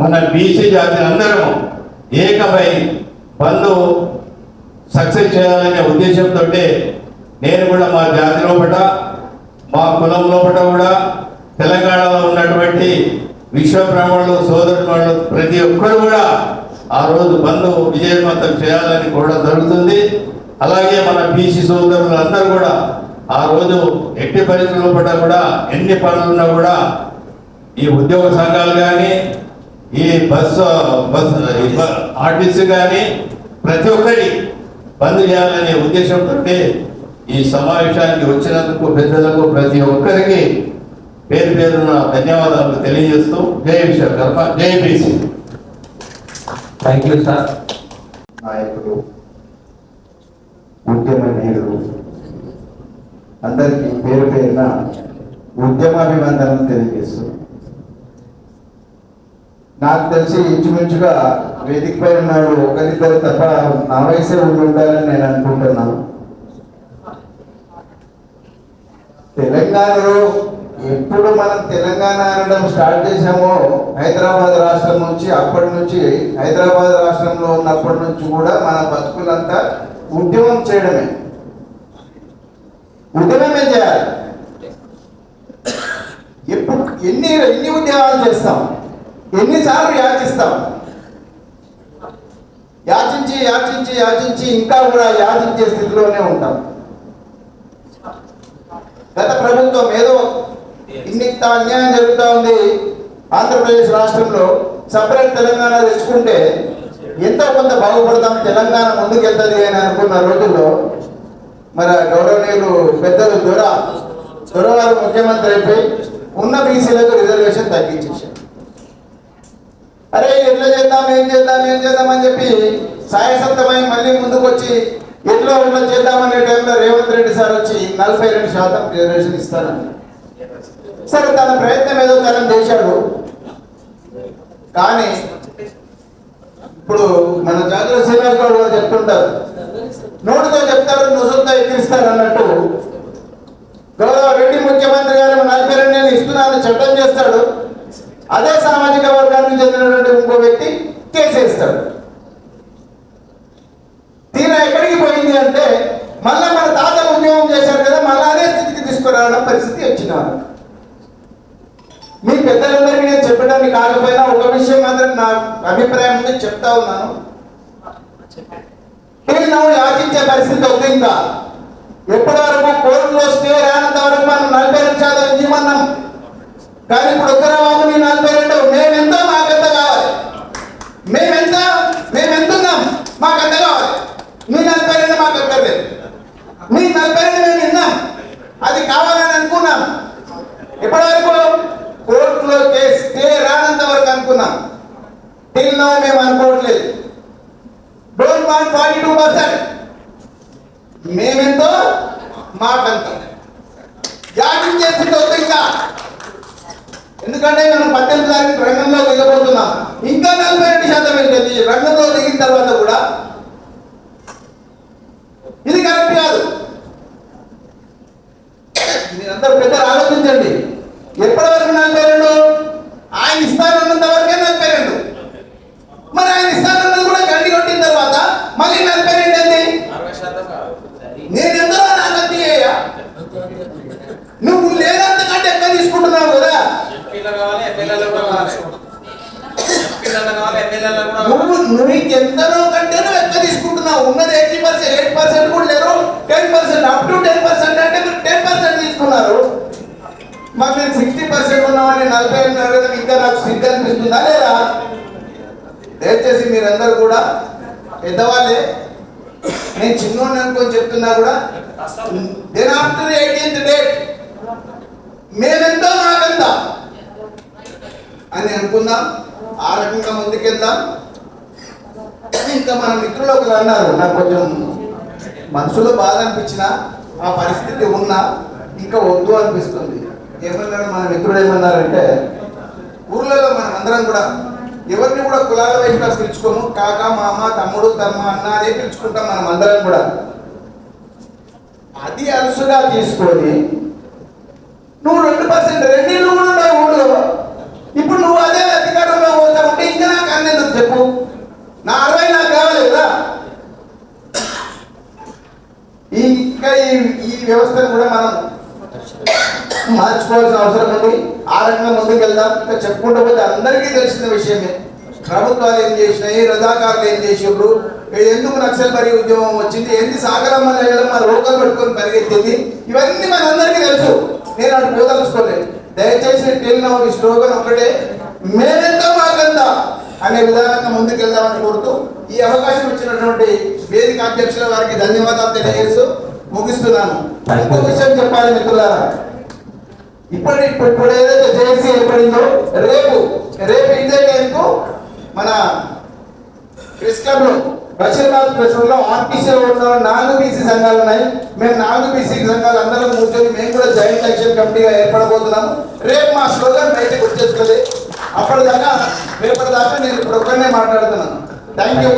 మన బీసీ జాతి అందరము ఏకమై బంద్ సక్సెస్ చేయాలనే ఉద్దేశంతో నేను కూడా మా జాతి లోపల మా కులం లోపల కూడా తెలంగాణలో ఉన్నటువంటి విశ్వబ్రాహ్మణులు సోదరులు ప్రతి ఒక్కరు కూడా ఆ రోజు బంద్ విజయవంతం చేయాలని కూడా జరుగుతుంది. అలాగే మన బీసీ సోదరులు అందరూ కూడా ఆ రోజు ఎట్టి పరిస్థితుల్లో కూడా ఎన్ని పనులున్నా కూడా ఈ ఉద్యోగ సంఘాలు కానీ ఈ బస్సు ఆర్టీసీ కానీ ప్రతి ఒక్కరి బంద్ చేయాలనే ఉద్దేశంతో ఈ సమావేశానికి వచ్చినందుకు పెద్దలకు ప్రతి ఒక్కరికి పేరు పేరున ధన్యవాదాలు తెలియజేస్తూ జై విశ్వకర్మ, జై బీసీ. Thank you sir. నాయకులు, ఉద్యమ నేరులు అందరికీ పేరు పేరున ఉద్యమాభివందనం తెలియజేస్తూ, నాకు తెలిసి ఇంచుమించుగా వేదికపై ఉన్నాడు ఒకరిద్దరు తప్ప నా వయసే ఉండాలని నేను అనుకుంటున్నాను. తెలంగాణలో ఎప్పుడు మనం తెలంగాణ అనడం స్టార్ట్ చేసామో హైదరాబాద్ రాష్ట్రం నుంచి, అప్పటి నుంచి హైదరాబాద్ రాష్ట్రంలో ఉన్నప్పటి నుంచి కూడా మన బతుకులంతా ఉద్యమం చేయడమే, ఉద్యమమే చేయాలి. ఎప్పుడు ఎన్ని ఉద్యమాలు చేస్తాం, ఎన్నిసార్లు యాచిస్తాం, యాచించి యాచించి యాచించి ఇంకా కూడా యాచించే స్థితిలోనే ఉంటాం. గత ప్రభుత్వం ఏదో ఇంత అన్యాయం జరుగుతూ ఉంది, ఆంధ్రప్రదేశ్ రాష్ట్రంలో సపరేట్ తెలంగాణ తెచ్చుకుంటే ఎంతో కొంత బాగుపడతాం, తెలంగాణ ముందుకెళ్తుంది అని అనుకున్న రోజుల్లో మరి గౌరవనీయులు పెద్దలు దొరవారు ముఖ్యమంత్రి అయిపోయి ఉన్న బీసీలకు రిజర్వేషన్ తగ్గించేశారు. అరే ఎట్లా చేద్దాం, ఏం చేద్దాం అని చెప్పి సాయసత్తమై మళ్ళీ ముందుకు వచ్చి ఎట్లా చేద్దామనే టైంలో రేవంత్ రెడ్డి సార్ వచ్చి 42% రిజర్వేషన్ ఇస్తానని. సరే, తన ప్రయత్నం ఏదో తనం చేశాడు. కానీ ఇప్పుడు మన జాతీయ శ్రీనివాస్ గౌడ్ గారు చెప్తుంటారు, నోటితో చెప్తారు, నుసులతో ఎక్కిరిస్తారు అన్నట్టు. గౌరవ రెడ్డి ముఖ్యమంత్రి గారు 42 ఇస్తున్నాను చట్టం చేస్తాడు, అదే సామాజిక వర్గానికి చెందినటువంటి ఇంకో వ్యక్తి కేసేస్తాడు. తీరా ఎక్కడికి పోయింది అంటే మళ్ళీ మన తాత ఉద్యోగం చేశారు కదా, మళ్ళీ అదే స్థితికి తీసుకురావడం పరిస్థితి వచ్చినారు. మీ పెద్దలందరికీ నేను చెప్పడానికి కాకపోయినా ఒక విషయం మాత్రం నా అభిప్రాయం ఉంది, చెప్తా ఉన్నాను. నువ్వు యాచించే పరిస్థితి వద్దు. ఇంకా ఎప్పటి వరకు కోర్టులో స్టే రానంత వరకు మనం 42% ఇవ్వమన్నాం. కానీ ఇప్పుడు ఉత్తరబాబు నీ 42, మేమెంతో మాకెంత కావాలి, మేమెంతున్నాం మాకెంత కావాలి, మీ 42 మాకు ఎక్కర్లేదు, మీ 42 మేము విన్నాం, అది కావాలని అనుకున్నాం. ఎప్పటి వరకు కోర్టులో స్టే రానంత వరకు అనుకున్నాం. టిల్ నౌ మేము అనుకోవట్లేదు. డోంట్ వాంట్ 42%, మేమెంతో మాకంత యాచించేస్తుంది వద్దు. ఇంకా ఎందుకంటే మనం 18 తారీఖు రంగంలో దిగబోతున్నాం. ఇంకా 42% ఏంటండి రంగంలో దిగిన తర్వాత కూడా? ఇది కరెక్ట్ కాదు. మీరందరూ పెద్దలు ఆలోచించండి. ఎప్పటి వరకు 42? ఆయన ఇస్తానన్నంత వరకే 42. మరి ఆయన ఇస్తానన్నది కూడా గండి కొట్టిన తర్వాత మళ్ళీ 42 ఏంటి? నేను ఎందులో నాకంటే నువ్వు లేదంతకంటే ఎక్కువ తీసుకుంటున్నావు కదా. నువ్వు ఎంతనో కంటే నువ్వు ఎక్కువ తీసుకుంటున్నావు. ఉన్నది 80%, 8% కూడా లేరు, 10%, అప్ టు 10% అంటే మీరు 10% తీసుకున్నారు. మాకు నేను 60% ఉన్నామని 40 ఇంకా నాకు సిగ్గు అనిపిస్తుందా లేదా? దయచేసి మీరందరూ కూడా పెద్దవాళ్ళే, నేను చిన్నోడిని అనుకొని చెప్తున్నా కూడా, దెన్ ఆఫ్టర్ 18th date మేమెంతో మాకంతా అని అనుకుందాం. ఆ రకంగా ముందుకెళ్దాం. ఇంకా మన మిత్రులు ఒకరు అన్నారు, నాకు కొంచెం మనసులో బాధ అనిపించిన ఆ పరిస్థితి ఉన్నా ఇంకా వద్దు అనిపిస్తుంది. ఏమన్నాడు మన మిత్రుడు, ఏమన్నారంటే ఊర్లలో మనం అందరం కూడా ఎవరిని కూడా కులాల వైపుగా పిలుచుకోము, కాక మామ తమ్ముడు తమ్మ అన్న అదే పిలుచుకుంటాం మనం అందరం కూడా. అది అలసుగా తీసుకొని నువ్వు 2% రెండిళ్ళు కూడా ఉంటావు ఊళ్ళో. ఇప్పుడు నువ్వు అదే అధికారంలో పోతా ఉంటే ఇంకా నాకు అన్నెందుకు చెప్పు? నా 60 నాకు కావాలి కదా. ఈ వ్యవస్థను కూడా మనం మార్చుకోవాల్సిన అవసరం ఉంది. ఆ రకంగా ముందుకు వెళ్దాం. ఇంకా చెప్పుకుంటూ పోతే అందరికీ తెలిసిన విషయమే, ప్రభుత్వాలు ఏం చేసినాయి, రజాకారులు ఏం చేసిండ్రు, ఎందుకు నక్సల్బరీ ఉద్యమం వచ్చింది, ఎందుకు సాగరమ్మ మన రోగాలు పెట్టుకొని పరిగెత్తింది, ఇవన్నీ మనందరికీ తెలుసు. నేను అటు పోదలుచుకోలేదు. దయచేసి టెల్ ఈ స్లోగన్ ఒకటే, మేమెంత మాకంత అనే విధానంగా ముందుకు వెళ్దామని కోరుతూ ఈ అవకాశం ఇచ్చినటువంటి వేదిక అధ్యక్షుల వారికి ధన్యవాదాలు తెలియజేస్తూ ముగిస్తున్నాను. ఇంకో విషయం చెప్పాలి మిత్రులారా, ఇప్పుడు ఏదైతే జేఏసీ ఏర్పడిందో రేపు ఇదే టైంకు మన ప్రెస్ క్లబ్ లో బషీరాబాద్ ప్రెస్ లో ఆర్టీసీలో ఉన్న 4 బీసీ సంఘాలు ఉన్నాయి. మేము 4 బీసీ సంఘాలు అందరం కూర్చొని మేము కూడా జాయింట్ యాక్షన్ కమిటీగా ఏర్పడబోతున్నాము. రేపు మా స్లోగన్ బయటకు వచ్చేస్తుంది. రేపటిదాకా నేను ఇప్పుడు ఒక్కనే మాట్లాడుతున్నాను. Thank you.